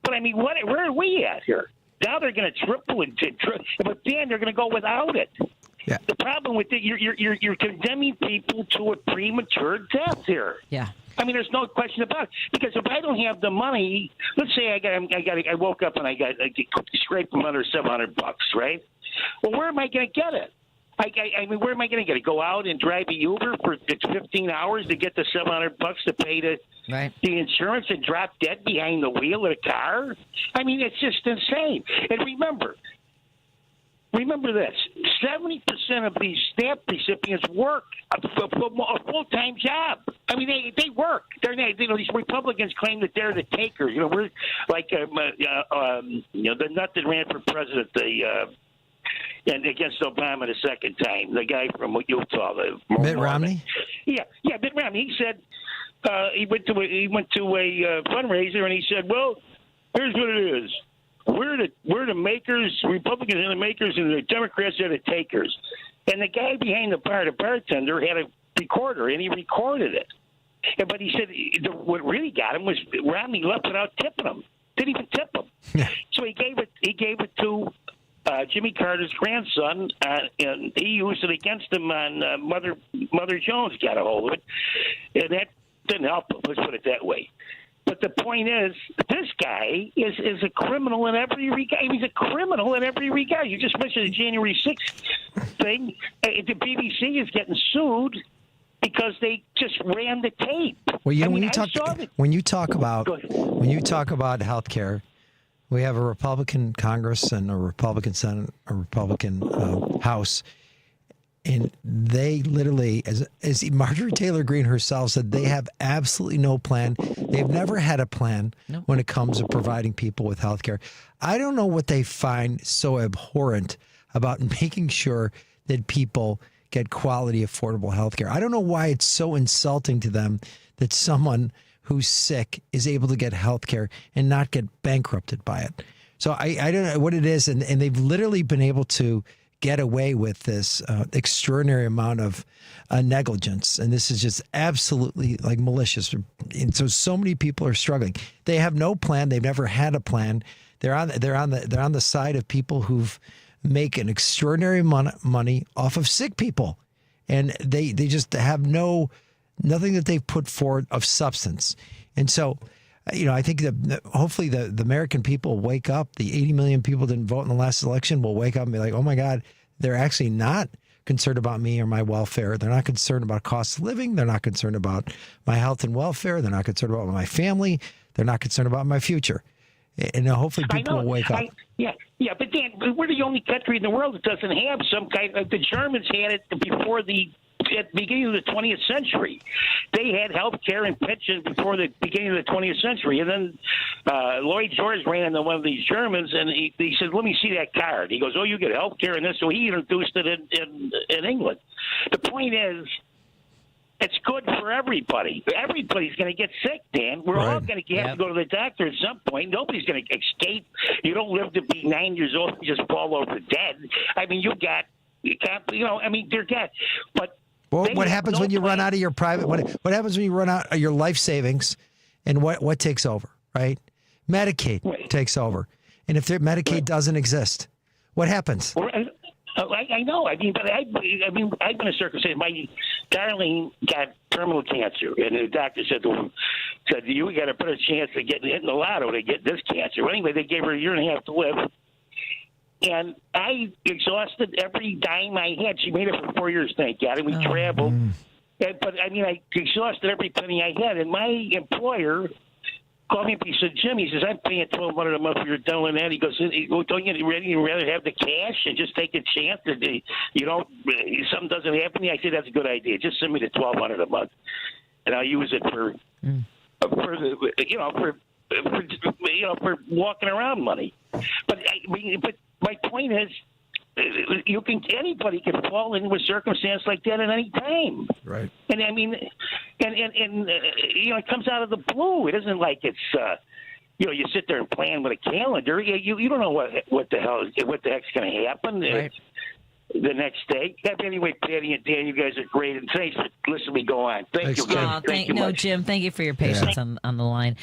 Speaker 7: But I mean, where are we at here? Now they're going to triple and triple, but then they're going to go without it.
Speaker 1: Yeah.
Speaker 7: The problem with it, you're condemning people to a premature death here.
Speaker 2: Yeah.
Speaker 7: I mean, there's no question about it. Because if I don't have the money, let's say I woke up and I scraped from under $700, right? Well, where am I going to get it? I mean, where am I going to get it? Go out and drive a Uber for 15 hours to get the $700 to pay the insurance and drop dead behind the wheel of a car? I mean, it's just insane. And remember this: 70% of these SNAP recipients work a full-time job. I mean, they work. They're not, these Republicans claim that they're the takers. We're like the nut that ran for president, and against Obama the second time, the guy from Utah,
Speaker 1: Mitt Romney.
Speaker 7: Yeah, Mitt Romney. He said he went to a fundraiser and he said, "Well, here's what it is. We're the makers. Republicans are the makers, and the Democrats are the takers." And the guy behind the bar, the bartender, had a recorder, and he recorded it. But he said what really got him was Romney left without tipping him. Didn't even tip him. So he gave it to Jimmy Carter's grandson, and he used it against him on Mother Jones got a hold of it, and that didn't help him. Let's put it that way. But the point is, this guy is a criminal in every regard. He's a criminal in every regard. You just mentioned the January 6th thing. The BBC is getting sued because they just ran the tape.
Speaker 1: Well, when you talk about health care, we have a Republican Congress and a Republican Senate, a Republican House. And they literally, as Marjorie Taylor Greene herself said, they have absolutely no plan. They've never had a plan when it comes to providing people with health care. I don't know what they find so abhorrent about making sure that people get quality, affordable health care. I don't know why it's so insulting to them that someone who's sick is able to get health care and not get bankrupted by it. So I don't know what it is. And they've literally been able to get away with this extraordinary amount of negligence, and this is just absolutely malicious. And so many people are struggling. They have no plan. They've never had a plan. They're on the side of people who've make an extraordinary money off of sick people, and they just have nothing that they've put forward of substance. And so, I think that hopefully the American people wake up. The 80 million people didn't vote in the last election will wake up and be like, oh my God, they're actually not concerned about me or my welfare. They're not concerned about cost of living. They're not concerned about my health and welfare. They're not concerned about my family. They're not concerned about my future. And hopefully people will wake up.
Speaker 7: But Dan, we're the only country in the world that doesn't have some kind of, the Germans had it before at the beginning of the 20th century. They had health care and pensions before the beginning of the 20th century. And then Lloyd George ran into one of these Germans, and he said, let me see that card. He goes, oh, you get health care and this. So he introduced it in England. The point is, it's good for everybody. Everybody's going to get sick, Dan. We're all going to have to go to the doctor at some point. Nobody's going to escape. You don't live to be 9 years old and just fall over dead. I mean, they're dead. But
Speaker 1: what happens when you run out of your private? What happens when you run out of your life savings? And what takes over? Right? Medicaid takes over. And if Medicaid doesn't exist, what happens?
Speaker 7: I know. I've been in circumstances. My darling got terminal cancer, and the doctor said to him, you got to put a chance of hitting the lotto to get this cancer. Well, anyway, they gave her 1.5 years to live. And I exhausted every dime I had. She made it for 4 years, thank God. And we traveled. But, I exhausted every penny I had. And my employer called me up. He said, Jim, he says, I'm paying $1,200 a month for your dental and that. He goes, don't you rather have the cash and just take a chance that something doesn't happen to you? I said, that's a good idea. Just send me the $1,200 a month, and I'll use it for walking around money. But my point is, anybody can fall into a circumstance like that at any time.
Speaker 1: Right.
Speaker 7: And it comes out of the blue. It isn't like it's you sit there and plan with a calendar. You don't know what the heck's going to happen.
Speaker 2: Right.
Speaker 7: the next day. Anyway, Patty and Dan, you guys are great, and thanks for listening to me go on. Thank you, guys. Thank you much.
Speaker 2: Jim, thank you for your patience on the line.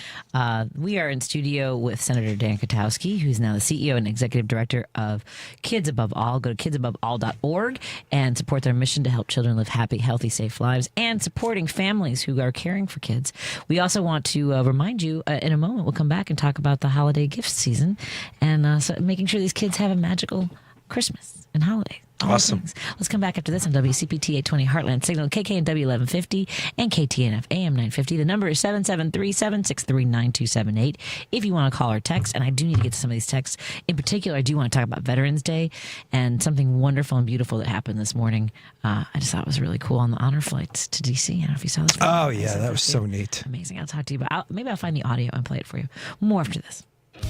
Speaker 2: We are in studio with Senator Dan Kotowski, who's now the CEO and Executive Director of Kids Above All. Go to kidsaboveall.org and support their mission to help children live happy, healthy, safe lives and supporting families who are caring for kids. We also want to remind you in a moment, we'll come back and talk about the holiday gift season and so making sure these kids have a magical Christmas and holiday.
Speaker 1: Awesome.
Speaker 2: Let's come back after this on WCPT 820 Heartland Signal, KKNW 1150 and KTNF AM 950. The number is 773-763-9278 if you want to call or text. And I do need to get to some of these texts. In particular, I do want to talk about Veterans Day and something wonderful and beautiful that happened this morning. I just thought it was really cool on the honor flights to D.C. I don't know if you saw this.
Speaker 1: Oh, yeah, that was so neat.
Speaker 2: Amazing. I'll talk to you about maybe I'll find the audio and play it for you. More after this.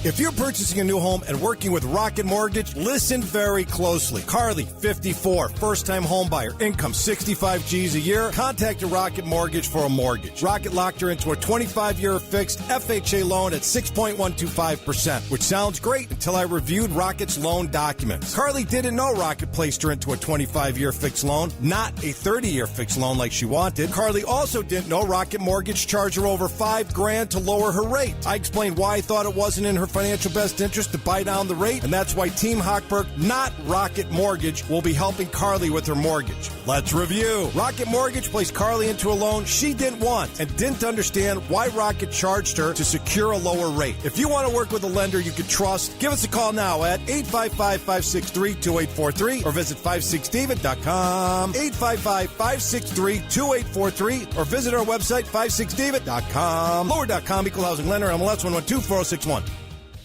Speaker 8: If you're purchasing a new home and working with Rocket Mortgage, listen very closely. Carly, 54, first-time home buyer, income 65 G's a year. Contact your Rocket Mortgage for a mortgage. Rocket locked her into a 25-year fixed FHA loan at 6.125%, which sounds great until I reviewed Rocket's loan documents. Carly didn't know Rocket placed her into a 25-year fixed loan, not a 30-year fixed loan like she wanted. Carly also didn't know Rocket Mortgage charged her over $5,000 to lower her rate. I explained why I thought it wasn't in her financial best interest to buy down the rate, and that's why Team Hochberg, not Rocket Mortgage, will be helping Carly with her mortgage. Let's review. Rocket Mortgage placed Carly into a loan she didn't want and didn't understand why Rocket charged her to secure a lower rate. If you want to work with a lender you can trust, give us a call now at 855-563-2843 or visit 56david.com, 855-563-2843 or visit our website 56david.com. Lower.com, equal housing lender, MLS 112-4061.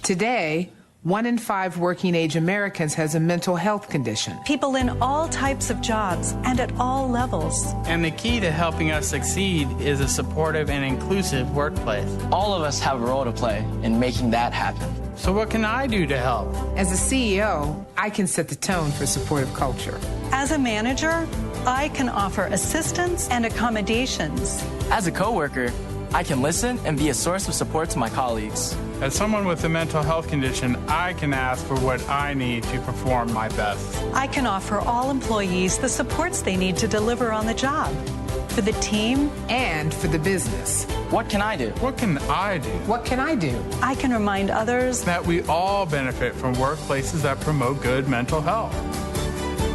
Speaker 10: Today, 1 in 5 working-age Americans has a mental health condition.
Speaker 12: People in all types of jobs and at all levels.
Speaker 13: And the key to helping us succeed is a supportive and inclusive workplace.
Speaker 14: All of us have a role to play in making that happen.
Speaker 13: So what can I do to help?
Speaker 10: As a CEO, I can set the tone for supportive culture.
Speaker 12: As a manager, I can offer assistance and accommodations.
Speaker 14: As a coworker, I can listen and be a source of support to my colleagues.
Speaker 13: As someone with a mental health condition, I can ask for what I need to perform my best.
Speaker 12: I can offer all employees the supports they need to deliver on the job. For the team
Speaker 10: and for the business.
Speaker 14: What can I do?
Speaker 13: What can I do?
Speaker 10: What can I do?
Speaker 12: I can remind others
Speaker 13: that we all benefit from workplaces that promote good mental health.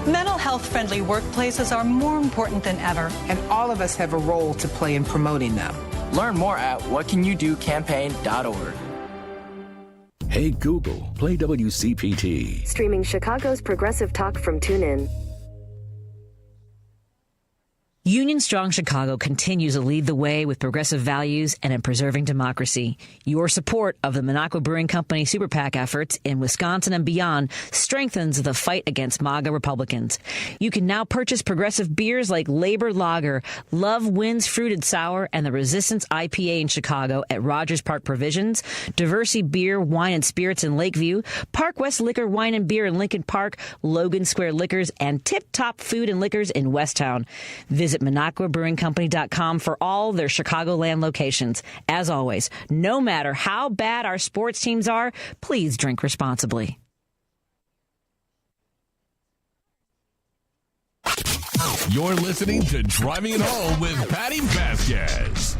Speaker 12: Mental health-friendly workplaces are more important than ever.
Speaker 10: And all of us have a role to play in promoting them.
Speaker 14: Learn more at whatcanyoudocampaign.org.
Speaker 3: Hey Google, play WCPT.
Speaker 17: Streaming Chicago's progressive talk from TuneIn.
Speaker 2: Union Strong Chicago continues to lead the way with progressive values and in preserving democracy. Your support of the Minocqua Brewing Company Super PAC efforts in Wisconsin and beyond strengthens the fight against MAGA Republicans. You can now purchase progressive beers like Labor Lager, Love Wins Fruited Sour, and the Resistance IPA in Chicago at Rogers Park Provisions, Diversity Beer, Wine, and Spirits in Lakeview, Park West Liquor, Wine, and Beer in Lincoln Park, Logan Square Liquors, and Tip Top Food and Liquors in Westtown. Visit MinocquaBrewingCompany.com for all their Chicagoland locations. As always, no matter how bad our sports teams are, please drink responsibly.
Speaker 9: You're listening to Driving It Home with Patti Vasquez.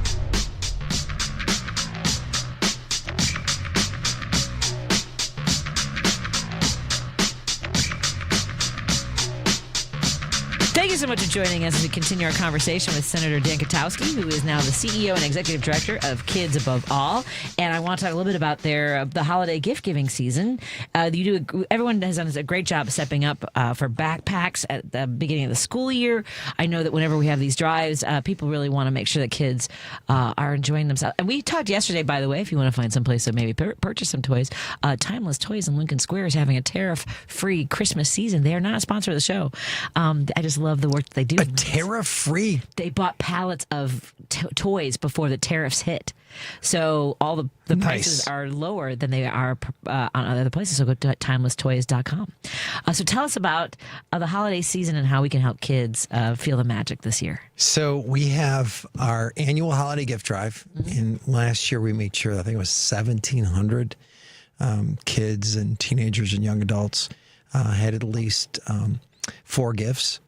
Speaker 2: Thank you so much for joining us as we continue our conversation with Senator Dan Kotowski, who is now the CEO and Executive Director of Kids Above All. And I want to talk a little bit about the holiday gift-giving season. Everyone has done a great job stepping up for backpacks at the beginning of the school year. I know that whenever we have these drives, people really want to make sure that kids are enjoying themselves. And we talked yesterday, by the way, if you want to find some place to maybe purchase some toys, Timeless Toys in Lincoln Square is having a tariff-free Christmas season. They are not a sponsor of the show. I just love the work that they do.
Speaker 1: A tariff-free?
Speaker 2: They bought pallets of toys before the tariffs hit. So all the prices are lower than they are on other places. So go to timelesstoys.com. So tell us about the holiday season and how we can help kids feel the magic this year.
Speaker 1: So we have our annual holiday gift drive. And last year we made sure, I think it was 1,700 kids and teenagers and young adults had at least 4 gifts.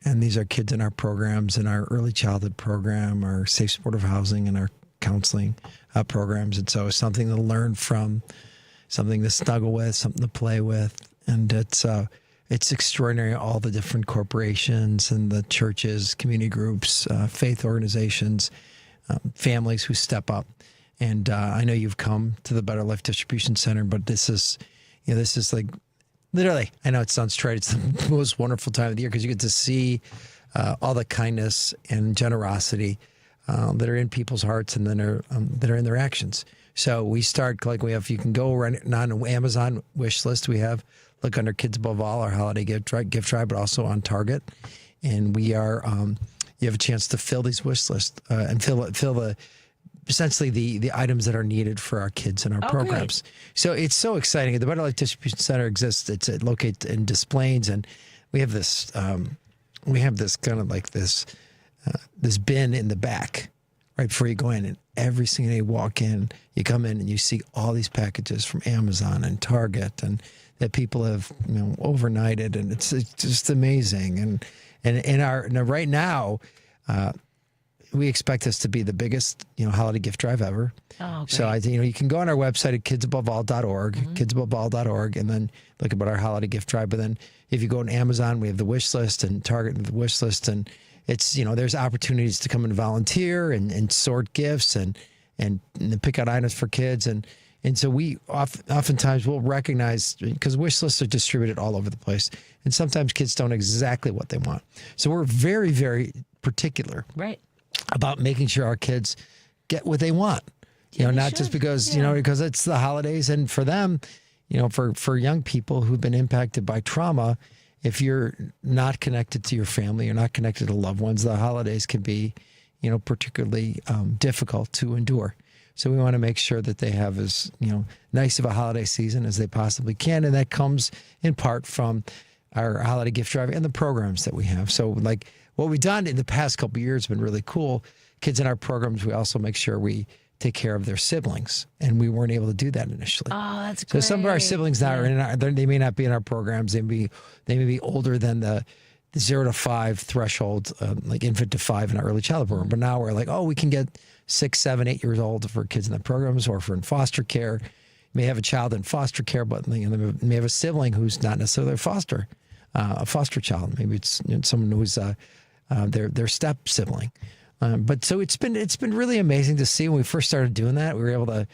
Speaker 1: And these are kids in our programs, in our early childhood program, our safe supportive housing, and our counseling programs. And so it's something to learn from, something to snuggle with, something to play with. And it's extraordinary, all the different corporations and the churches, community groups, faith organizations, families who step up. And I know you've come to the Better Life Distribution Center, but this is like, literally, I know it sounds trite, it's the most wonderful time of the year because you get to see all the kindness and generosity that are in people's hearts and then that are in their actions. So we start, like we have, you can go right on Amazon wish list. We have, look under Kids Above All, our holiday gift drive, but also on Target. And we are, you have a chance to fill these wish lists and fill the, essentially the items that are needed for our kids and our programs. Great. So it's so exciting. The Better Life Distribution Center exists. It's located in Des Plaines, and we have this kind of like this bin in the back right before you go in, and every single day you walk in, you come in and you see all these packages from Amazon and Target and that people have overnighted, and it's just amazing. And right now, we expect this to be the biggest holiday gift drive ever. Oh, great. So you can go on our website at kidsaboveall.org, kidsaboveall.org, and then look about our holiday gift drive. But then if you go on Amazon, we have the wish list, and Target the wish list, and it's there's opportunities to come and volunteer and sort gifts and pick out items for kids. And so we oftentimes will recognize, because wish lists are distributed all over the place, and sometimes kids don't exactly what they want. So we're very, very particular about making sure our kids get what they want. Not just because, because it's the holidays. And for them, for young people who've been impacted by trauma, if you're not connected to your family, you're not connected to loved ones, the holidays can be, particularly difficult to endure. So we want to make sure that they have as, nice of a holiday season as they possibly can. And that comes in part from our holiday gift drive and the programs that we have. So like what we've done in the past couple of years has been really cool. Kids in our programs, we also make sure we take care of their siblings. And we weren't able to do that initially.
Speaker 2: Oh, that's great.
Speaker 1: So some of our siblings now are they may not be in our programs. They may be older than the 0 to 5 threshold, like infant to 5 in our early childhood program. But now we're like, we can get 6, 7, 8 years old for kids in the programs, or for in foster care. You may have a child in foster care, but they may have a sibling who's not necessarily a foster child. Maybe it's someone who's their step sibling. But so it's been really amazing to see. When we first started doing that, we were able to,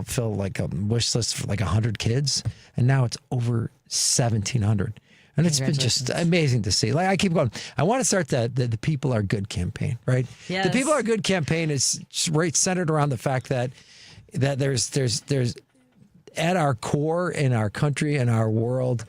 Speaker 1: fill like a wish list for like 100 kids, and now it's over 1,700. And it's been just amazing to see. Like I keep going. I want to start the People Are Good campaign, right? Yes. The People Are Good campaign is right centered around the fact that there's at our core in our country and our world,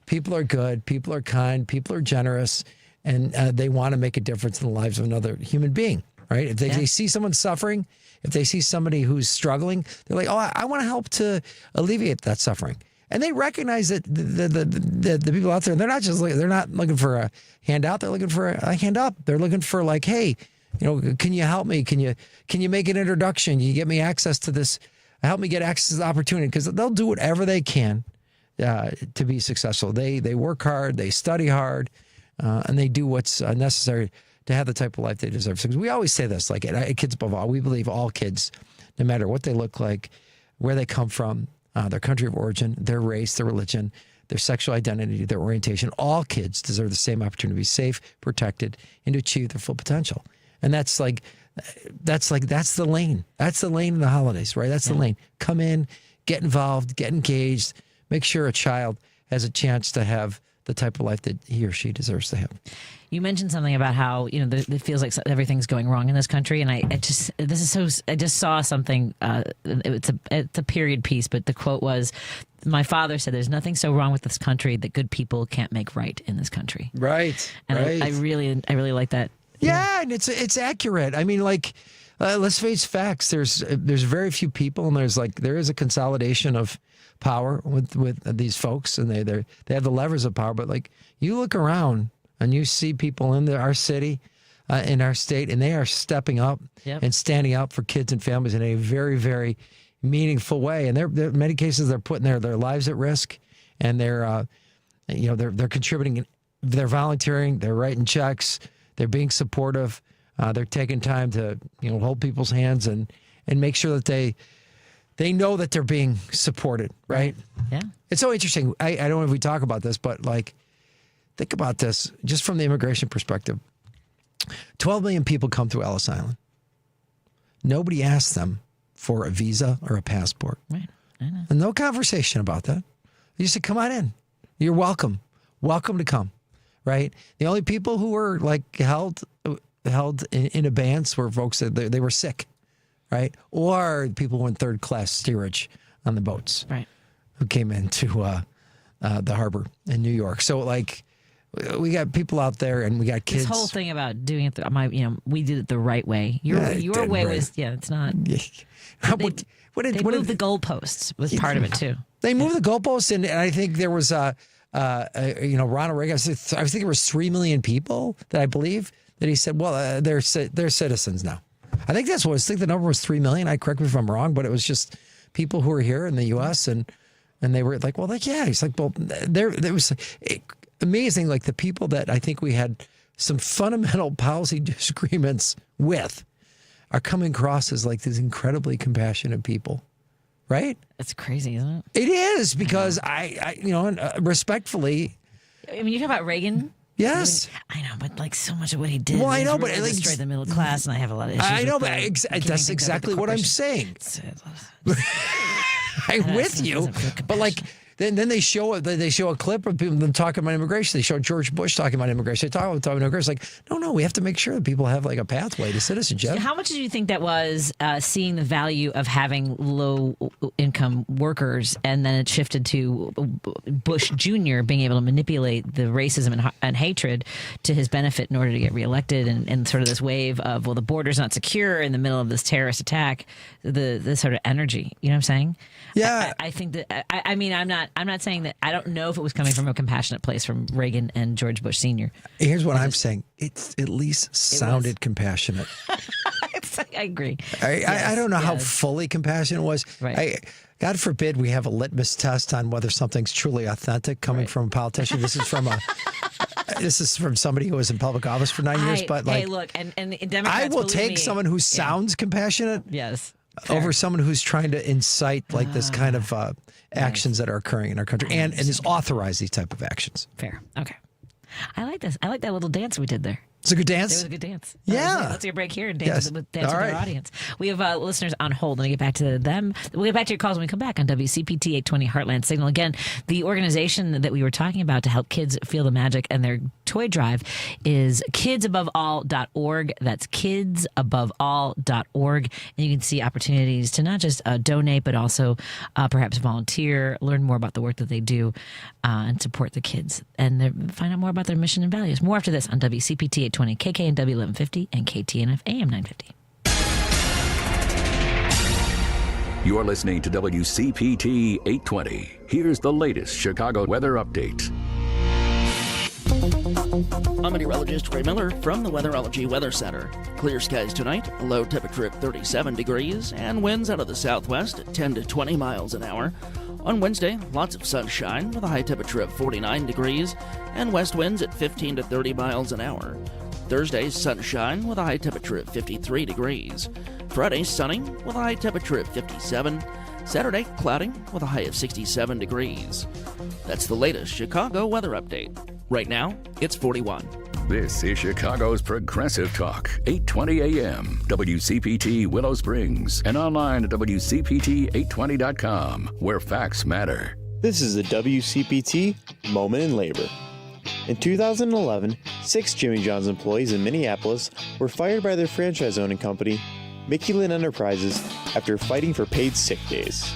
Speaker 1: people are good, people are kind, people are generous, and they want to make a difference in the lives of another human being, right? If they see someone suffering, if they see somebody who's struggling, they're like, I want to help to alleviate that suffering. And they recognize that the people out there, they're not looking for a handout. They're looking for a hand up. They're looking for like, hey, can you help me? Can you make an introduction? Can you get me access to this? Help me get access to the opportunity, because they'll do whatever they can to be successful. They work hard, they study hard, and they do what's necessary to have the type of life they deserve. Because we always say this, like at Kids Above All, we believe all kids, no matter what they look like, where they come from, their country of origin, their race, their religion, their sexual identity, their orientation, all kids deserve the same opportunity to be safe, protected, and to achieve their full potential. And that's the lane. That's the lane in the holidays, right? That's the lane. Come in, get involved, get engaged, make sure a child has a chance to have the type of life that he or she deserves to have.
Speaker 2: You mentioned something about how it feels like everything's going wrong in this country, and I just saw something. It's a period piece, but the quote was, "My father said, there's nothing so wrong with this country that good people can't make right in this country."
Speaker 1: Right.
Speaker 2: And
Speaker 1: right.
Speaker 2: I really like that.
Speaker 1: Yeah, and it's accurate. I mean, like, let's face facts. There's very few people, and there is a consolidation of power with these folks, and they have the levers of power. But like, you look around and you see people in our city, in our state, and they are stepping up and standing up for kids and families in a very, very meaningful way. And they're in many cases they're putting their lives at risk, and they're contributing They're volunteering. They're writing checks. They're being supportive. They're taking time to hold people's hands and make sure that they know that they're being supported, right?
Speaker 2: Yeah.
Speaker 1: It's so interesting. I don't know if we talk about this, but think about this just from the immigration perspective. 12 million people come through Ellis Island. Nobody asks them for a visa or a passport.
Speaker 2: Right. I know.
Speaker 1: And no conversation about that. You just say, come on in. You're welcome. Welcome to come. Right? The only people who were held in abeyance were folks that they were sick. Right? Or people who in third class steerage on the boats.
Speaker 2: Right.
Speaker 1: Who came into the harbor in New York. So we got people out there and we got kids.
Speaker 2: This whole thing about doing it, we did it the right way. Your way was, it's not. They moved the goalposts was part of it too.
Speaker 1: They moved the goalposts, and I think there was Ronald Reagan. I think there was 3 million people that I believe that he said, well, they're citizens now. I think that's what I think the number was 3 million. I correct me if I'm wrong, but it was just people who were here in the U.S. and they were yeah. He's like, well, there was amazing. The people that I think we had some fundamental policy disagreements with are coming across as these incredibly compassionate people, right?
Speaker 2: That's crazy, isn't
Speaker 1: it? It is, because I respectfully.
Speaker 2: I mean, you talk about Reagan.
Speaker 1: Yes,
Speaker 2: I know, but so much of what he did.
Speaker 1: Well, I know,
Speaker 2: really
Speaker 1: but
Speaker 2: destroyed the middle class, and I have a lot of issues.
Speaker 1: I know,
Speaker 2: with
Speaker 1: but that's exactly what I'm saying. I'm with you, but then they show a clip of them talking about immigration. They show George Bush talking about immigration. They talk about immigration. No, we have to make sure that people have a pathway to citizenship.
Speaker 2: So how much do you think that was seeing the value of having low income workers, and then it shifted to Bush Jr. being able to manipulate the racism and hatred to his benefit in order to get reelected, and sort of this wave of, the border's not secure in the middle of this terrorist attack, the sort of energy, you know what I'm saying?
Speaker 1: Yeah.
Speaker 2: I think that, I mean, I'm not saying that, I don't know if it was coming from a compassionate place from Reagan and George Bush Sr.
Speaker 1: Here's what I'm saying. It at least sounded compassionate.
Speaker 2: I agree.
Speaker 1: I don't know how fully compassionate it was.
Speaker 2: Right.
Speaker 1: God forbid we have a litmus test on whether something's truly authentic coming from a politician. This is from somebody who was in public office for 9 years. But
Speaker 2: hey, look, and Democrats,
Speaker 1: I will take someone who sounds compassionate.
Speaker 2: Yes.
Speaker 1: Over someone who's trying to incite this kind of actions that are occurring in our country and is authorized these type of actions.
Speaker 2: Fair. Okay. I like this. I like that little dance we did there.
Speaker 1: It's a good dance.
Speaker 2: It was a good dance.
Speaker 1: Yeah.
Speaker 2: Let's take a break here and dance with our audience. We have listeners on hold. Let me get back to them. We'll get back to your calls when we come back on WCPT 820 Heartland Signal. Again, the organization that we were talking about to help kids feel the magic and their toy drive is kidsaboveall.org. That's kidsaboveall.org. And you can see opportunities to not just donate, but also perhaps volunteer, learn more about the work that they do, and support the kids. And find out more about their mission and values. More after this on WCPT 820, KKNW 1150, and KTNF AM 950.
Speaker 3: You're listening to WCPT 820. Here's the latest Chicago weather update.
Speaker 4: I'm meteorologist Ray Miller from the Weatherology Weather Center. Clear skies tonight, low temperature at 37 degrees, and winds out of the southwest at 10 to 20 miles an hour. On Wednesday, lots of sunshine with a high temperature of 49 degrees, and west winds at 15 to 30 miles an hour. Thursday, sunshine with a high temperature at 53 degrees. Friday, sunny with a high temperature at 57. Saturday, cloudy with a high of 67 degrees. That's the latest Chicago weather update. Right now, it's 41.
Speaker 3: This is Chicago's Progressive Talk, 820 AM, WCPT Willow Springs, and online at WCPT820.com, where facts matter.
Speaker 15: This is the WCPT Moment in Labor. In 2011, 6 Jimmy John's employees in Minneapolis were fired by their franchise-owning company, Mickey Lynn Enterprises, after fighting for paid sick days.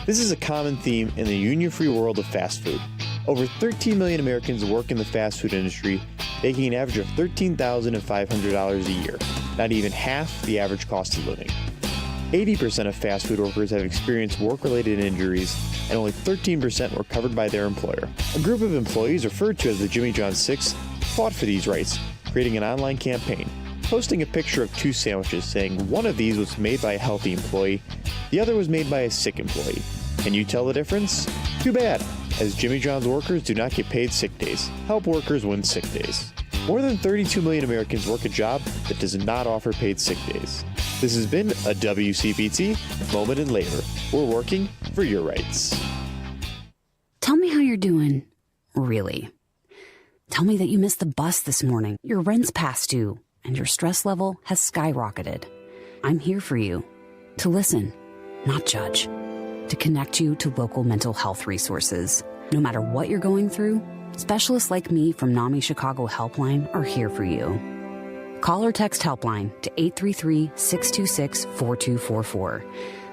Speaker 15: This is a common theme in the union-free world of fast food. Over 13 million Americans work in the fast food industry, making an average of $13,500 a year, not even half the average cost of living. 80% of fast food workers have experienced work-related injuries, and only 13% were covered by their employer. A group of employees referred to as the Jimmy John's Six fought for these rights, creating an online campaign, posting a picture of 2 sandwiches saying one of these was made by a healthy employee, the other was made by a sick employee. Can you tell the difference? Too bad. as Jimmy John's workers do not get paid sick days. Help workers win sick days. More than 32 million Americans work a job that does not offer paid sick days. This has been a WCPT Moment in Labor. We're working for your rights.
Speaker 16: Tell me how you're doing, really. Tell me that you missed the bus this morning, your rent's past due, and your stress level has skyrocketed. I'm here for you. To listen, not judge. To connect you to local mental health resources. No matter what you're going through, specialists like me from NAMI Chicago Helpline are here for you. Call or text Helpline to 833-626-4244.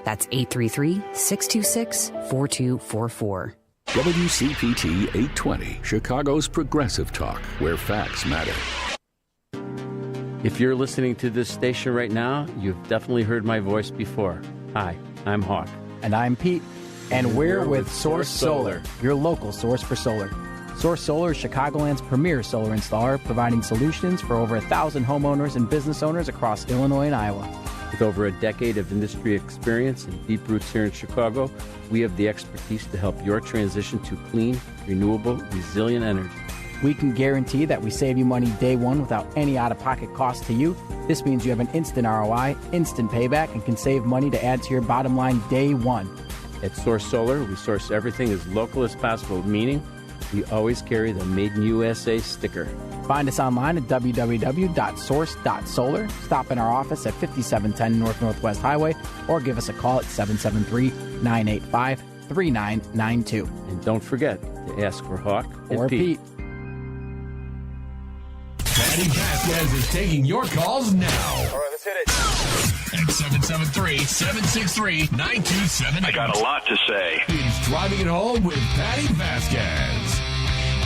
Speaker 16: That's 833-626-4244.
Speaker 3: WCPT 820, Chicago's progressive talk, where facts matter.
Speaker 18: If you're listening to this station right now, you've definitely heard my voice before. Hi, I'm Hawk.
Speaker 19: And I'm Pete. And we're with Source Solar, your local source for solar. Source Solar is Chicagoland's premier solar installer, providing solutions for over 1,000 homeowners and business owners across Illinois and Iowa.
Speaker 18: With over a decade of industry experience and deep roots here in Chicago, we have the expertise to help your transition to clean, renewable, resilient energy.
Speaker 19: We can guarantee that we save you money day one without any out-of-pocket cost to you. This means you have an instant ROI, instant payback, and can save money to add to your bottom line day one.
Speaker 18: At Source Solar, we source everything as local as possible, meaning we always carry the Made in USA sticker.
Speaker 19: Find us online at www.source.solar. Stop in our office at 5710 North Northwest Highway or give us a call at 773-985-3992.
Speaker 18: And don't forget to ask for Hawk
Speaker 19: or Pete.
Speaker 9: Patti Vasquez is taking your calls now.
Speaker 6: All right, let's hit it.
Speaker 9: At 773-763-9278.
Speaker 6: I got a lot to say.
Speaker 9: It's Driving It Home with Patti Vasquez.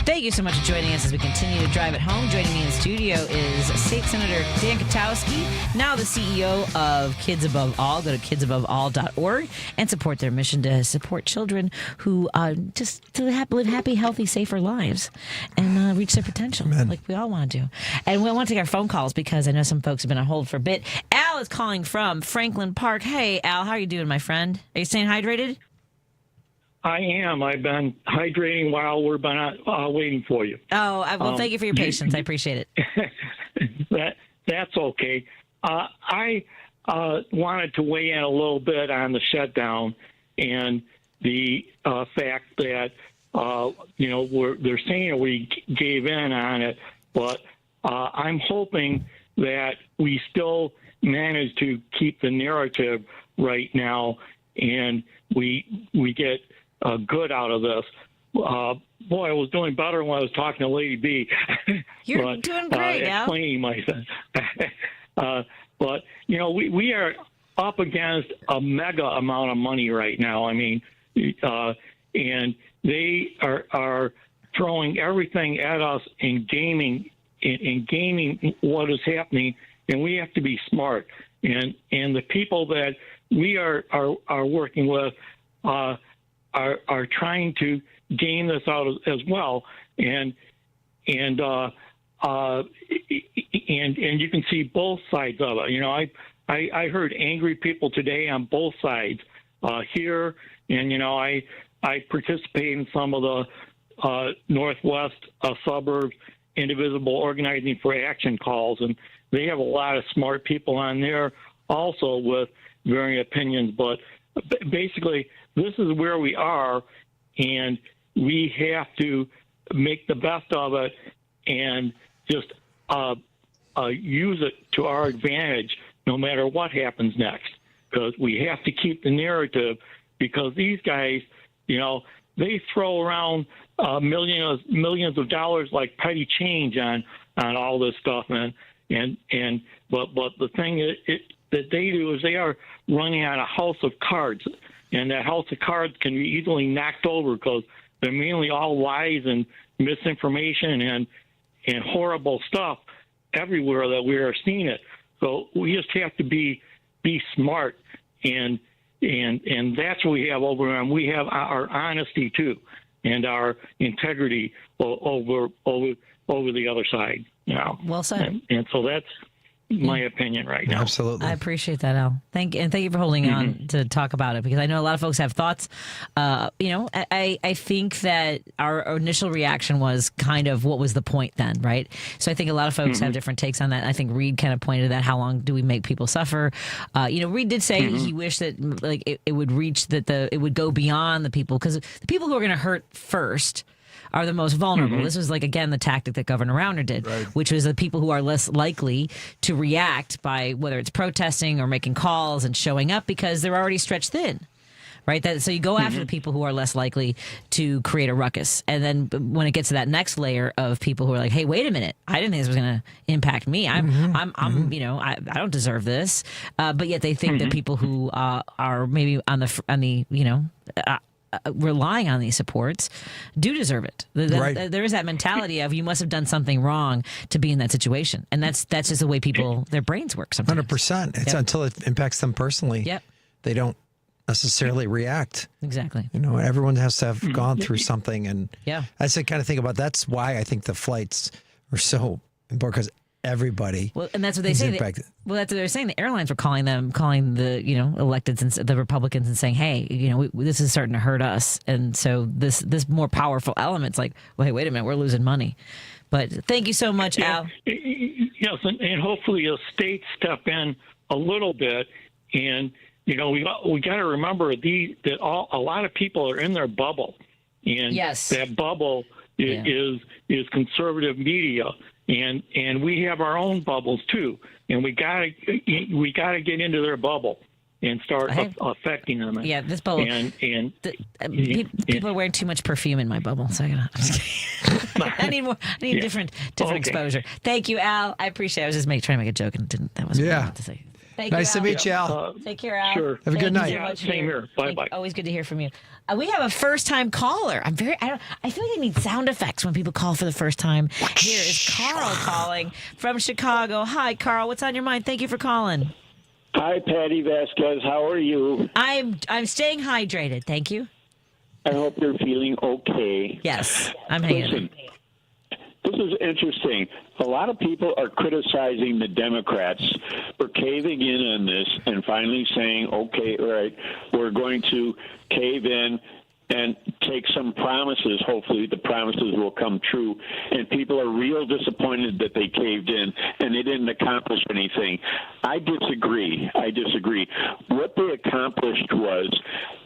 Speaker 2: Thank you so much for joining us as we continue to drive it home. Joining me in the studio is State Senator Dan Kotowski, now the CEO of Kids Above All. Go to kidsaboveall.org and support their mission to support children who just to live happy, healthy, safer lives and reach their potential, like we all want to do. And we want to take our phone calls because I know some folks have been on hold for a bit. Al is calling from Franklin Park. Hey, Al, how are you doing, my friend? Are you staying hydrated?
Speaker 20: I am. I've been hydrating while we've been waiting for you.
Speaker 2: Oh, well, thank you for your patience. I appreciate
Speaker 20: it. That's okay. I wanted to weigh in a little bit on the shutdown and the fact that they're saying we gave in on it, but I'm hoping that we still manage to keep the narrative right now, and we get good out of this. Boy, I was doing better when I was talking to Lady B.
Speaker 2: You're doing great, Al.
Speaker 20: Explaining myself. But, we are up against a mega amount of money right now. I mean, and they are throwing everything at us in gaming what is happening, and we have to be smart. And the people that we are working with are trying to game this out as well, and you can see both sides of it. I heard angry people today on both sides here, and I participate in some of the Northwest suburbs indivisible organizing for action calls, and they have a lot of smart people on there also with varying opinions, but basically this is where we are, and we have to make the best of it and just use it to our advantage no matter what happens next, because we have to keep the narrative, because these guys, they throw around millions of dollars like petty change on all this stuff, but the thing that they do is they are running on a house of cards, and that house of cards can be easily knocked over because they're mainly all lies and misinformation and horrible stuff everywhere that we are seeing it. So we just have to be smart, and that's what we have over there. And we have our honesty too, and our integrity over the other side.
Speaker 2: Well said.
Speaker 20: And so my opinion right now.
Speaker 1: Absolutely.
Speaker 2: I appreciate that, Al. Thank you for holding on to talk about it, because I know a lot of folks have thoughts. I think that our initial reaction was kind of, what was the point then, right? So I think a lot of folks have different takes on that. I think Reid kind of pointed to that. How long do we make people suffer? Reid did say he wished that it would reach it would go beyond the people, because the people who are going to hurt first are the most vulnerable. This was again the tactic that Governor Rauner did, which was the people who are less likely to react by whether it's protesting or making calls and showing up, because they're already stretched thin. Right. So you go after the people who are less likely to create a ruckus. And then when it gets to that next layer of people who are like, hey, wait a minute, I didn't think this was going to impact me. I don't deserve this. But yet they think that people who are maybe on the relying on these supports do deserve it. There is that mentality of, you must have done something wrong to be in that situation, and that's just the way their brains work sometimes.
Speaker 1: 100%. It's until it impacts them personally.
Speaker 2: Yep.
Speaker 1: They don't necessarily react.
Speaker 2: Exactly.
Speaker 1: Everyone has to have gone through something, and
Speaker 2: that's
Speaker 1: the kind of thing about. That's why I think the flights are so important, because everybody.
Speaker 2: Well, and that's what they say. That's what they're saying. The airlines were calling the electeds and the Republicans and saying, "Hey, this is starting to hurt us." And so this more powerful element's like, "Well, hey, wait a minute, we're losing money." But thank you so much, Al.
Speaker 20: Yes, and hopefully the states step in a little bit, and we got to remember that a lot of people are in their bubble, and that bubble is conservative media. And we have our own bubbles too, and we gotta get into their bubble and start affecting them.
Speaker 2: Yeah, this bubble. People are wearing too much perfume in my bubble, so I'm just kidding. I need different exposure. Thank you, Al. I appreciate it. I was just trying to make a joke, and that wasn't what I wanted to say.
Speaker 1: Nice to meet you, Al.
Speaker 2: Take care, Al.
Speaker 20: Sure.
Speaker 1: Have a good night.
Speaker 20: So same here. Bye-bye.
Speaker 2: Always good to hear from you. We have a first-time caller. I feel like I need sound effects when people call for the first time. Here is Carl calling from Chicago. Hi, Carl. What's on your mind? Thank you for calling.
Speaker 11: Hi, Patti Vasquez. How are you?
Speaker 2: I'm staying hydrated. Thank you.
Speaker 11: I hope you're feeling okay.
Speaker 2: Yes, I'm hanging in.
Speaker 11: This is interesting. A lot of people are criticizing the Democrats for caving in on this and finally saying, okay, all right, we're going to cave in and take some promises. Hopefully the promises will come true. And people are real disappointed that they caved in and they didn't accomplish anything. I disagree. What they accomplished was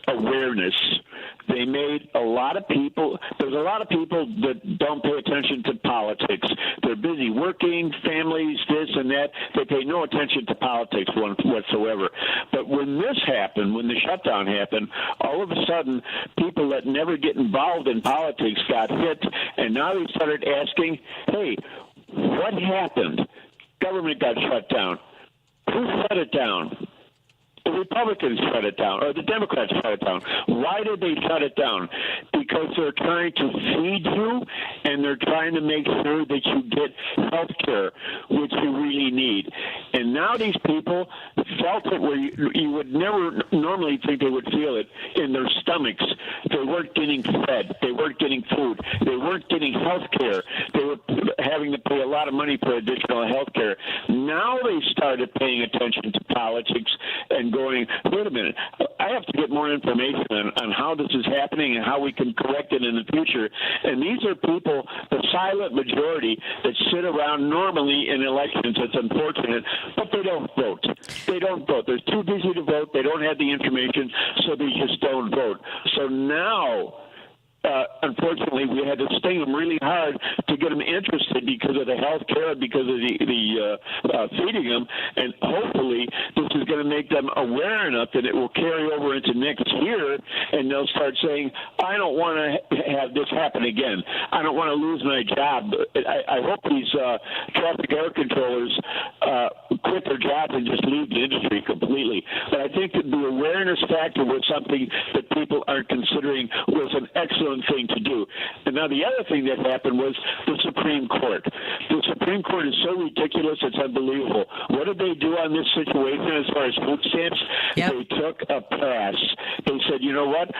Speaker 11: awareness. They made there's a lot of people that don't pay attention to politics. They're busy working, families, this and that. They pay no attention to politics whatsoever. But when this happened, when the shutdown happened, all of a sudden, people that never get involved in politics got hit, and now they started asking, hey, what happened? Government got shut down. Who shut it down? The Republicans shut it down, or the Democrats shut it down. Why did they shut it down? Because they're trying to feed you, and they're trying to make sure that you get health care, which you really need. And now these people felt it where you would never normally think they would feel it in their stomachs. They weren't getting fed. They weren't getting food. They weren't getting health care. They were having to pay a lot of money for additional health care. Now they started paying attention to politics and going, wait a minute, I have to get more information on how this is happening and how we can correct it in the future. And these are people, the silent majority, that sit around normally in elections. It's unfortunate, but they don't vote. They don't vote. They're too busy to vote. They don't have the information, so they just don't vote. So now, unfortunately, we had to sting them really hard to get them interested because of the health care, because of the feeding them, and hopefully this is going to make them aware enough that it will carry over into next year, and they'll start saying, I don't want to have this happen again. I don't want to lose my job. I hope these traffic air controllers quit their jobs and just leave the industry completely. But I think that the awareness factor was something that people aren't considering was an excellent thing to do. And now the other thing that happened was the Supreme Court. The Supreme Court is so ridiculous, it's unbelievable. What did they do on this situation as far as food stamps? Yep. They took a pass. They said, you know what,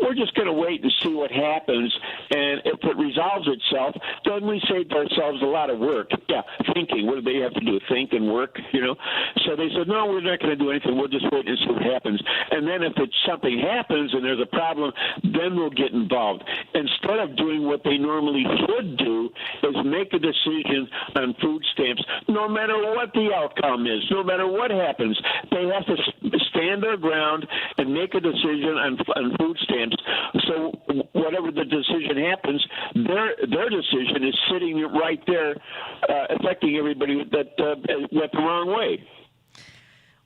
Speaker 11: we're just going to wait and see what happens, and if it resolves itself, then we saved ourselves a lot of work. Yeah, thinking. What do they have to do? Think and work? work, So they said, no, we're not going to do anything. We'll just wait and see what happens. And then if something happens and there's a problem, then we'll get involved. Instead of doing what they normally should do is make a decision on food stamps, no matter what the outcome is, no matter what happens. They have to stand their ground and make a decision on food stamps. So whatever the decision happens, their decision is sitting right there, affecting everybody that went the wrong way.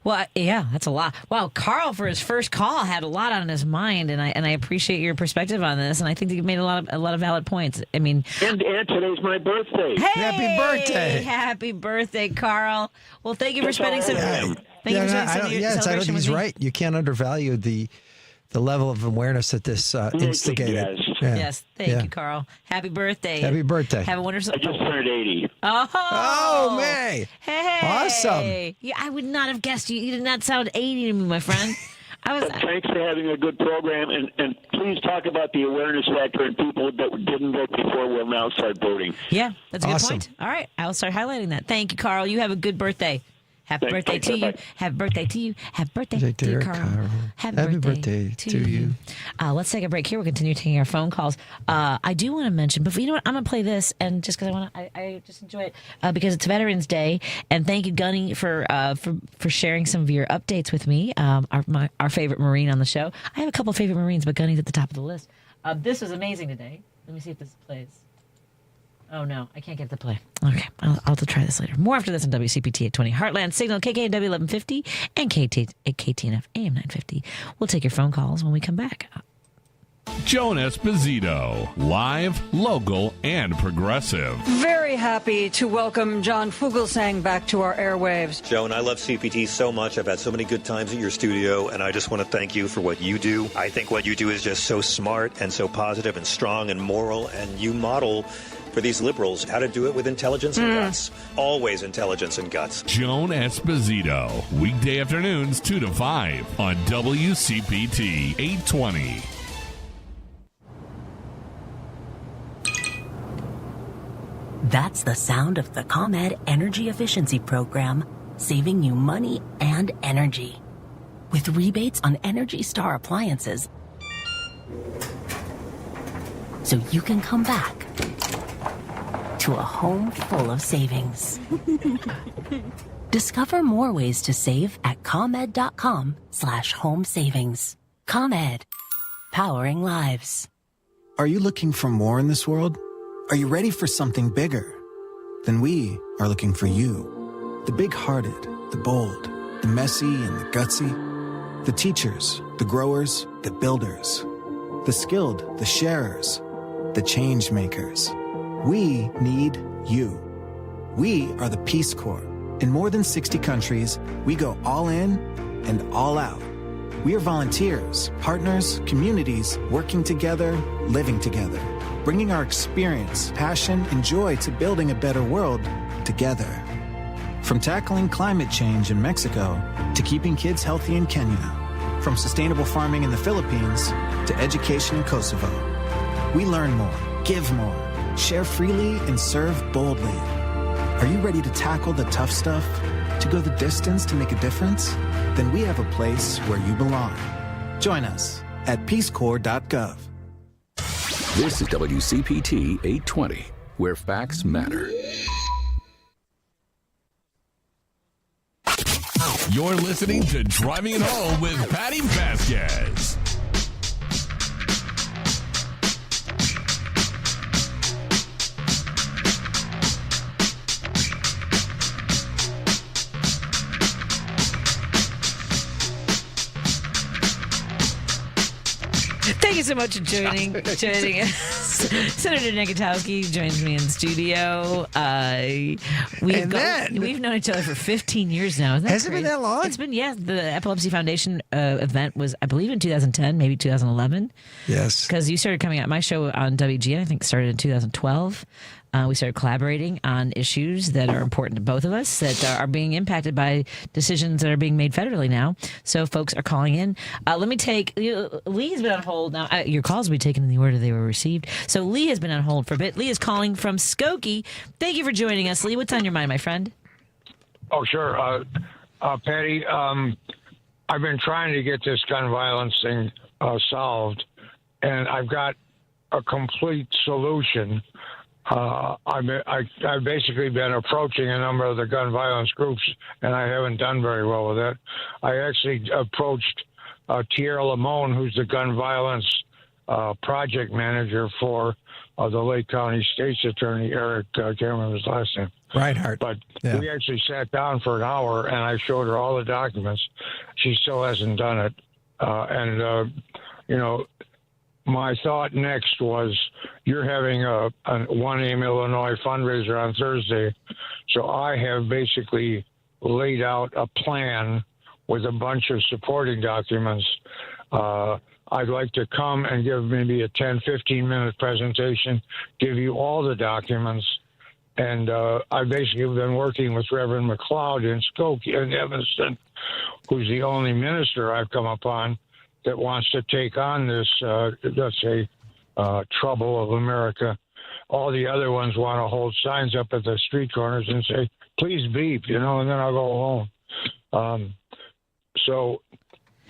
Speaker 2: Well, yeah, that's a lot. Wow, Carl, for his first call, had a lot on his mind, and I appreciate your perspective on this, and I think that you've made a lot of valid points. I mean,
Speaker 11: and today's my birthday.
Speaker 2: Hey,
Speaker 1: happy birthday!
Speaker 2: Happy birthday, Carl. Well, thank you for spending some. Thank you for spending some.
Speaker 1: Yes, I don't think he's right. You can't undervalue the level of awareness that this instigated.
Speaker 2: Yes, thank you, Carl. Happy birthday.
Speaker 1: Happy birthday.
Speaker 2: Have a wonderful.
Speaker 11: I just turned 80.
Speaker 2: Oh,
Speaker 1: May.
Speaker 2: Hey.
Speaker 1: Awesome.
Speaker 2: Yeah, I would not have guessed you. You did not sound 80 to me, my friend.
Speaker 11: Thanks for having a good program, and please talk about the awareness factor and people that didn't vote before will now start voting.
Speaker 2: Yeah, that's a good
Speaker 1: Awesome.
Speaker 2: point. All right, I'll start highlighting that. Thank you, Carl. You have a good birthday. Happy birthday to you. Happy birthday to you. Happy birthday to you, Carl. Happy birthday to you. Let's take a break here. We'll continue taking our phone calls. I do want to mention, but you know what? I'm going to play this, and just because I just enjoy it because it's Veterans Day. And thank you, Gunny, for sharing some of your updates with me. Our favorite Marine on the show. I have a couple of favorite Marines, but Gunny's at the top of the list. This was amazing today. Let me see if this plays. Oh, no, I can't get the play. Okay, I'll have to try this later. More after this on WCPT at 20. Heartland Signal, KKNW 1150, and KTNF AM 950. We'll take your phone calls when we come back.
Speaker 9: Joan Esposito, live, local, and progressive.
Speaker 21: Very happy to welcome John Fugelsang back to our airwaves.
Speaker 22: Joan, I love CPT so much. I've had so many good times at your studio, and I just want to thank you for what you do. I think what you do is just so smart and so positive and strong and moral, and you model for these liberals how to do it with intelligence and guts. Always intelligence and guts.
Speaker 9: Joan Esposito, weekday afternoons 2 to 5 on WCPT 820.
Speaker 23: That's the sound of the ComEd Energy Efficiency Program, saving you money and energy. With rebates on Energy Star appliances, so you can come back to a home full of savings. Discover more ways to save at ComEd.com/home savings. ComEd, powering lives.
Speaker 24: Are you looking for more in this world? Are you ready for something bigger? Then we are looking for you. The big-hearted, the bold, the messy and the gutsy. The teachers, the growers, the builders. The skilled, the sharers, the change makers. We need you. We are the Peace Corps. In more than 60 countries, we go all in and all out. We are volunteers, partners, communities, working together, living together, bringing our experience, passion, and joy to building a better world together. From tackling climate change in Mexico to keeping kids healthy in Kenya, from sustainable farming in the Philippines to education in Kosovo. We learn more, give more, share freely, and serve boldly. Are you ready to tackle the tough stuff? To go the distance to make a difference? Then we have a place where you belong. Join us at peacecorps.gov.
Speaker 3: This is WCPT 820, where facts matter.
Speaker 9: You're listening to Driving It Home with Patti Vasquez.
Speaker 2: Thank you so much for joining us. Senator Nick Kotowski joins me in the studio. We've known each other for 15 years now. Isn't that
Speaker 1: Has it been that long?
Speaker 2: It's been, yeah. The Epilepsy Foundation event was, I believe, in 2010, maybe 2011.
Speaker 1: Yes.
Speaker 2: Because you started coming out my show on WGN, I think started in 2012. We started collaborating on issues that are important to both of us that are being impacted by decisions that are being made federally now. So folks are calling in. Let me take, Lee has been on hold now. Your calls will be taken in the order they were received. So Lee has been on hold for a bit. Lee is calling from Skokie. Thank you for joining us, Lee. What's on your mind, my friend?
Speaker 5: Oh, sure. Patty, I've been trying to get this gun violence thing solved, and I've got a complete solution. I've basically been approaching a number of the gun violence groups, and I haven't done very well with it. I actually approached Tierra Limon, who's the gun violence project manager for the Lake County State's Attorney, Eric, I can't remember his last name.
Speaker 1: Reinhardt.
Speaker 5: But we actually sat down for an hour, and I showed her all the documents. She still hasn't done it. My thought next was you're having a One Aim Illinois fundraiser on Thursday. So I have basically laid out a plan with a bunch of supporting documents. I'd like to come and give maybe a 10, 15-minute presentation, give you all the documents. And I've basically been working with Reverend McLeod in Skokie and Evanston, who's the only minister I've come upon that wants to take on this, let's say, trouble of America. All the other ones want to hold signs up at the street corners and say, please beep, and then I'll go home. So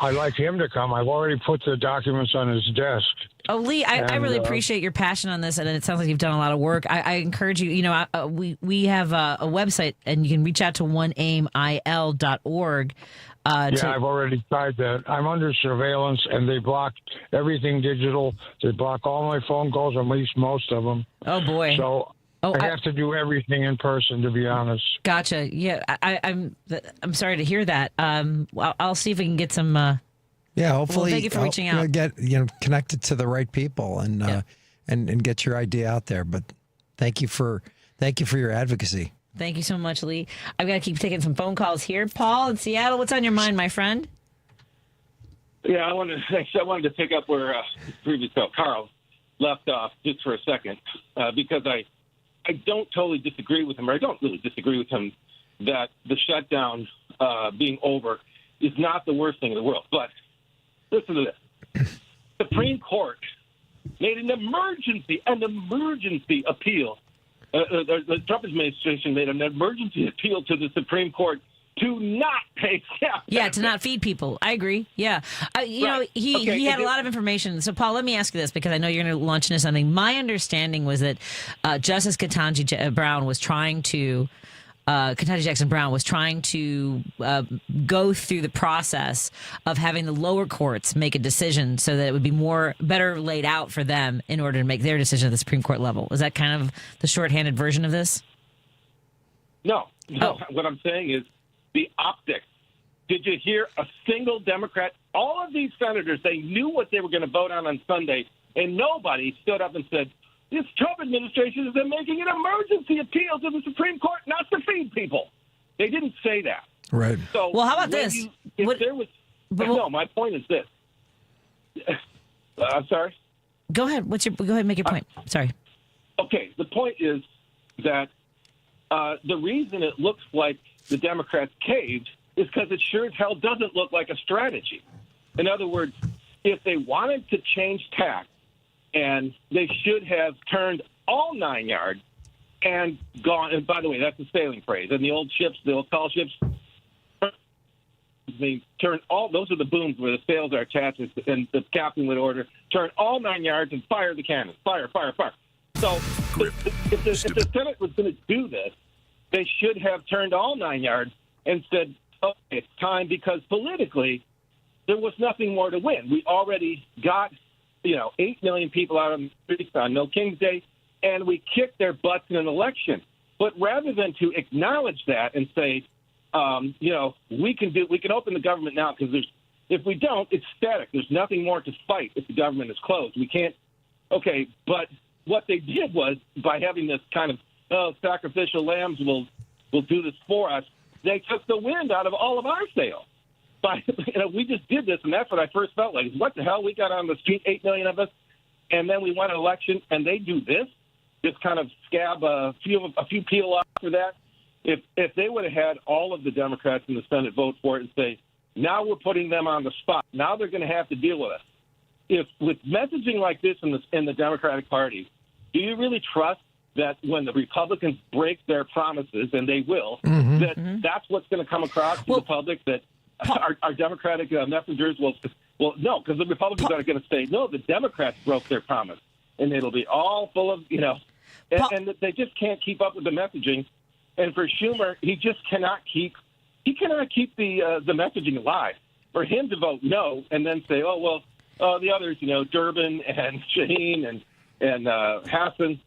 Speaker 5: I'd like him to come. I've already put the documents on his desk.
Speaker 2: Oh, Lee, I really appreciate your passion on this, and it sounds like you've done a lot of work. I encourage you, we have a website, and you can reach out to oneaimil.org.
Speaker 5: I've already tried that. I'm under surveillance, and they block everything digital. They block all my phone calls, at least most of them.
Speaker 2: Oh, boy.
Speaker 5: So I have to do everything in person, to be honest.
Speaker 2: Gotcha. Yeah, I'm sorry to hear that. I'll see if we can get some...
Speaker 1: hopefully,
Speaker 2: well, thank you for reaching out.
Speaker 1: Get connected to the right people and get your idea out there. But thank you for your advocacy.
Speaker 2: Thank you so much, Lee. I've got to keep taking some phone calls here. Paul in Seattle, what's on your mind, my friend?
Speaker 7: Yeah, I wanted to pick up where previous Carl left off just for a second because I don't totally disagree with him, or I don't really disagree with him that the shutdown being over is not the worst thing in the world. But listen to this. Supreme Court made an emergency appeal. The Trump administration made an emergency appeal to the Supreme Court to not pay staff.
Speaker 2: Yeah, to not feed people. I agree. Yeah. He had a lot of information. So, Paul, let me ask you this, because I know you're going to launch into something. My understanding was that Justice Ketanji Jackson Brown was trying to go through the process of having the lower courts make a decision so that it would be better laid out for them in order to make their decision at the Supreme Court level. Is that kind of the shorthanded version of this?
Speaker 7: No. What I'm saying is the optics. Did you hear a single Democrat? All of these senators, they knew what they were going to vote on Sunday, and nobody stood up and said, this Trump administration is making an emergency appeal to the Supreme Court not to feed people. They didn't say that.
Speaker 1: Right.
Speaker 7: So
Speaker 2: well, how about this?
Speaker 7: My point is this. I'm sorry?
Speaker 2: Go ahead. Go ahead and make your point. Sorry.
Speaker 7: Okay. The point is that the reason it looks like the Democrats caved is because it sure as hell doesn't look like a strategy. In other words, if they wanted to change tack, and they should have turned all 9 yards and gone. And by the way, that's a sailing phrase. And the old tall ships, they turn all. Those are the booms where the sails are attached, and the captain would order turn all 9 yards and fire the cannon. Fire, fire, fire. So if the Senate was going to do this, they should have turned all 9 yards and said, "Okay, it's time," because politically there was nothing more to win. We already got 8 million people out on the streets on No King's Day, and we kicked their butts in an election. But rather than to acknowledge that and say, we can open the government now, because if we don't, it's static. There's nothing more to fight if the government is closed. We can't. Okay, but what they did was, by having this kind of sacrificial lambs will do this for us, they took the wind out of all of our sails. We just did this, and that's what I first felt like. What the hell? We got on the street, 8 million of us, and then we won an election, and they do this? Just kind of scab a few peel off for that? If they would have had all of the Democrats in the Senate vote for it and say, now we're putting them on the spot, now they're going to have to deal with us. If with messaging like this in the Democratic Party, do you really trust that when the Republicans break their promises, and they will, that's what's going to come across to the public, that our Democratic messengers will no, because the Republicans are going to say, no, the Democrats broke their promise. And it'll be all full of, and they just can't keep up with the messaging. And for Schumer, he just cannot keep the messaging alive. For him to vote no and then say, the others, Durbin and Shaheen and Hassan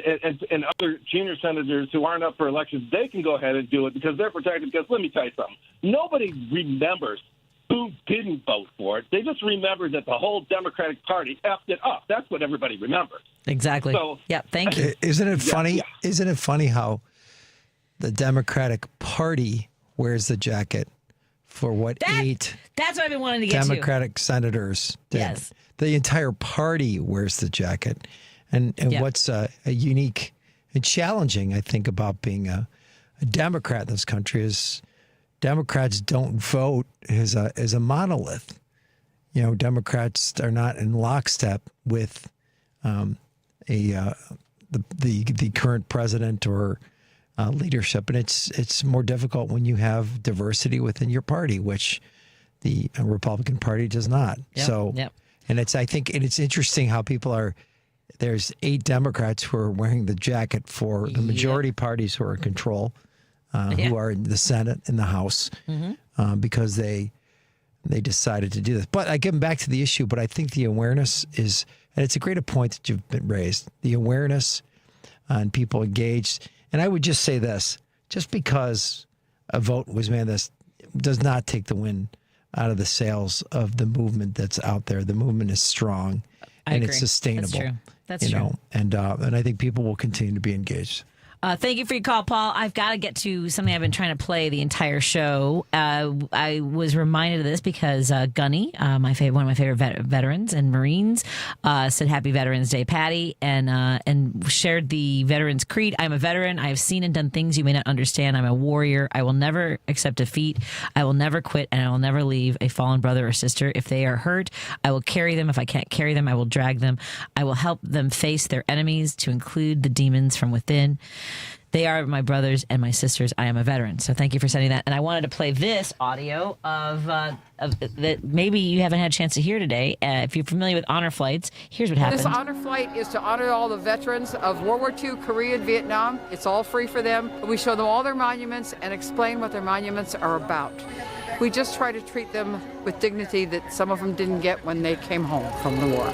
Speaker 7: and other junior senators who aren't up for elections, they can go ahead and do it because they're protected. Because let me tell you something, nobody remembers who didn't vote for it. They just remember that the whole Democratic Party effed it up. That's what everybody remembers.
Speaker 2: Exactly.
Speaker 7: So,
Speaker 2: thank you.
Speaker 1: Isn't it funny? Yeah. Isn't it funny how the Democratic Party wears the jacket for what eight
Speaker 2: that's what I've been wanting to get
Speaker 1: Democratic senators did.
Speaker 2: Yes.
Speaker 1: The entire party wears the jacket. And what's a unique and challenging, I think, about being a Democrat in this country is Democrats don't vote as a monolith. Democrats are not in lockstep with the current president or leadership, and it's more difficult when you have diversity within your party, which the Republican Party does not. And it's interesting how people are. There's 8 Democrats who are wearing the jacket for the majority parties who are in control. Who are in the Senate and the House because they decided to do this. But I give them back to the issue, but I think the awareness is, and it's a great point that you've been raised, the awareness and people engaged. And I would just say this, just because a vote was made, this does not take the wind out of the sails of the movement that's out there. The movement is strong and it's sustainable.
Speaker 2: That's true.
Speaker 1: And I think people will continue to be engaged.
Speaker 2: Thank you for your call, Paul. I've got to get to something I've been trying to play the entire show. I was reminded of this because Gunny, one of my favorite veterans and Marines, said Happy Veterans Day, Patty, and shared the Veterans Creed. I'm a veteran. I have seen and done things you may not understand. I'm a warrior. I will never accept defeat. I will never quit, and I will never leave a fallen brother or sister. If they are hurt, I will carry them. If I can't carry them, I will drag them. I will help them face their enemies, to include the demons from within. They are my brothers and my sisters. I am a veteran. So thank you for sending that. And I wanted to play this audio of that maybe you haven't had a chance to hear today. If you're familiar with honor flights, here's what happened.
Speaker 8: This honor flight is to honor all the veterans of World War II, Korea, and Vietnam. It's all free for them. We show them all their monuments and explain what their monuments are about. We just try to treat them with dignity that some of them didn't get when they came home from the war.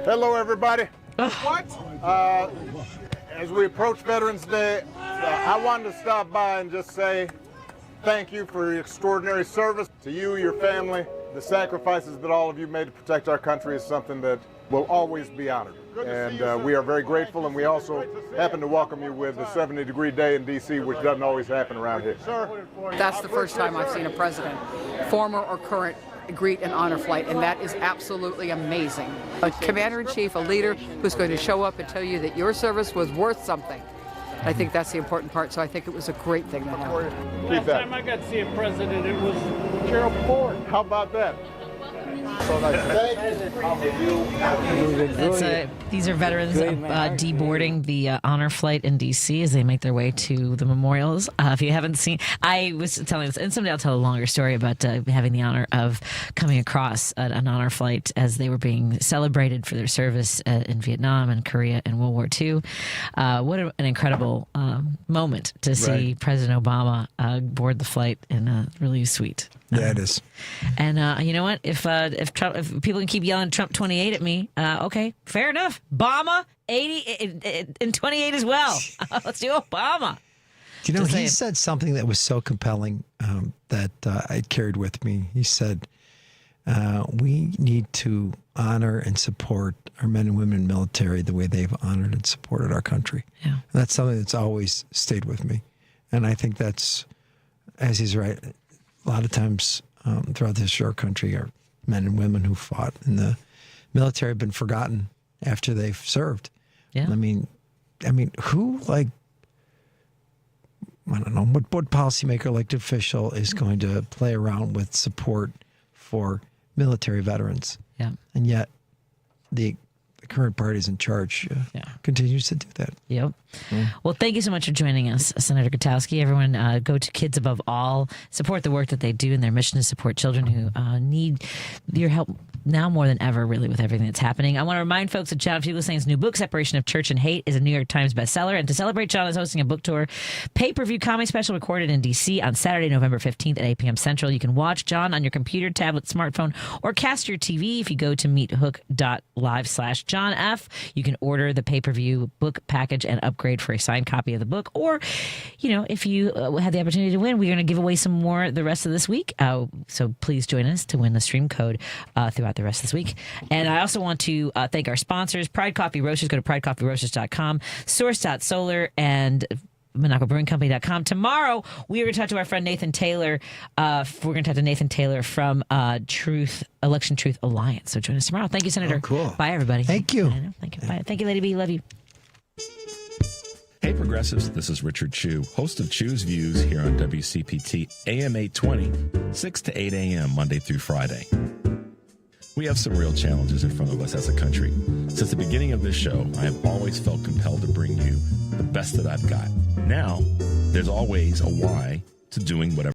Speaker 10: Hello, everybody. What? As we approach Veterans Day, I wanted to stop by and just say thank you for your extraordinary service. To you, your family, the sacrifices that all of you made to protect our country is something that will always be honored. And we are very grateful, and we also happen to welcome you with a 70-degree day in D.C., which doesn't always happen around here.
Speaker 8: That's the first time I've seen a president, former or current, greet an honor flight, and that is absolutely amazing. A commander-in-chief, a leader who's going to show up and tell you that your service was worth something. I think that's the important part, so I think it was a great thing to happen.
Speaker 10: Last time I got to see a president, it was Gerald Ford. How about that?
Speaker 2: These are veterans deboarding the honor flight in D.C. as they make their way to the memorials. If you haven't seen, I was telling this, and someday I'll tell a longer story about having the honor of coming across an honor flight as they were being celebrated for their service in Vietnam and Korea and World War II. What an incredible moment to see President Obama board the flight, and really sweet.
Speaker 1: Yeah, it is.
Speaker 2: And you know what? If people can keep yelling Trump 28 at me, okay, fair enough. Obama 80 and 28 as well. Let's do Obama.
Speaker 1: You know, he said something that was so compelling that I carried with me. He said, we need to honor and support our men and women in the military the way they've honored and supported our country.
Speaker 2: Yeah.
Speaker 1: And that's something that's always stayed with me. And I think that's, as he's right, a lot of times throughout the history of our country, our men and women who fought in the military have been forgotten after they've served.
Speaker 2: Yeah.
Speaker 1: I mean, who, like, I don't know, what policymaker, elected official is going to play around with support for military veterans?
Speaker 2: Yeah.
Speaker 1: And yet the the current party's in charge continues to do that.
Speaker 2: Yep. Well, thank you so much for joining us, Senator Kotowski. Everyone, go to Kids Above All. Support the work that they do, and their mission to support children who need your help now more than ever, really, with everything that's happening. I want to remind folks that John Fugelsang's new book, Separation of Church and Hate, is a New York Times bestseller. And to celebrate, John is hosting a book tour pay-per-view comedy special recorded in D.C. on Saturday, November 15th at 8 p.m. Central. You can watch John on your computer, tablet, smartphone, or cast your TV if you go to meethook.live/John F. You can order the pay-per-view book package and upgrade for a signed copy of the book. Or, if you have the opportunity to win, we're going to give away some more the rest of this week. So please join us to win the stream code throughout the rest of this week. And I also want to thank our sponsors, Pride Coffee Roasters. Go to pridecoffeeroasters.com, Source.solar, and MonacoBrewingCompany.com. Tomorrow, we are going to talk to our friend Nathan Taylor. We're going to talk to Nathan Taylor from Election Truth Alliance. So join us tomorrow. Thank you, Senator.
Speaker 1: Oh, cool.
Speaker 2: Bye, everybody.
Speaker 1: Thank you.
Speaker 2: Thank you. Bye. Thank you, Lady B. Love you.
Speaker 9: Hey, Progressives, this is Richard Chu, host of Chu's Views here on WCPT AM 820, 6 to 8 a.m. Monday through Friday. We have some real challenges in front of us as a country. Since the beginning of this show, I have always felt compelled to bring you the best that I've got. Now, there's always a why to doing whatever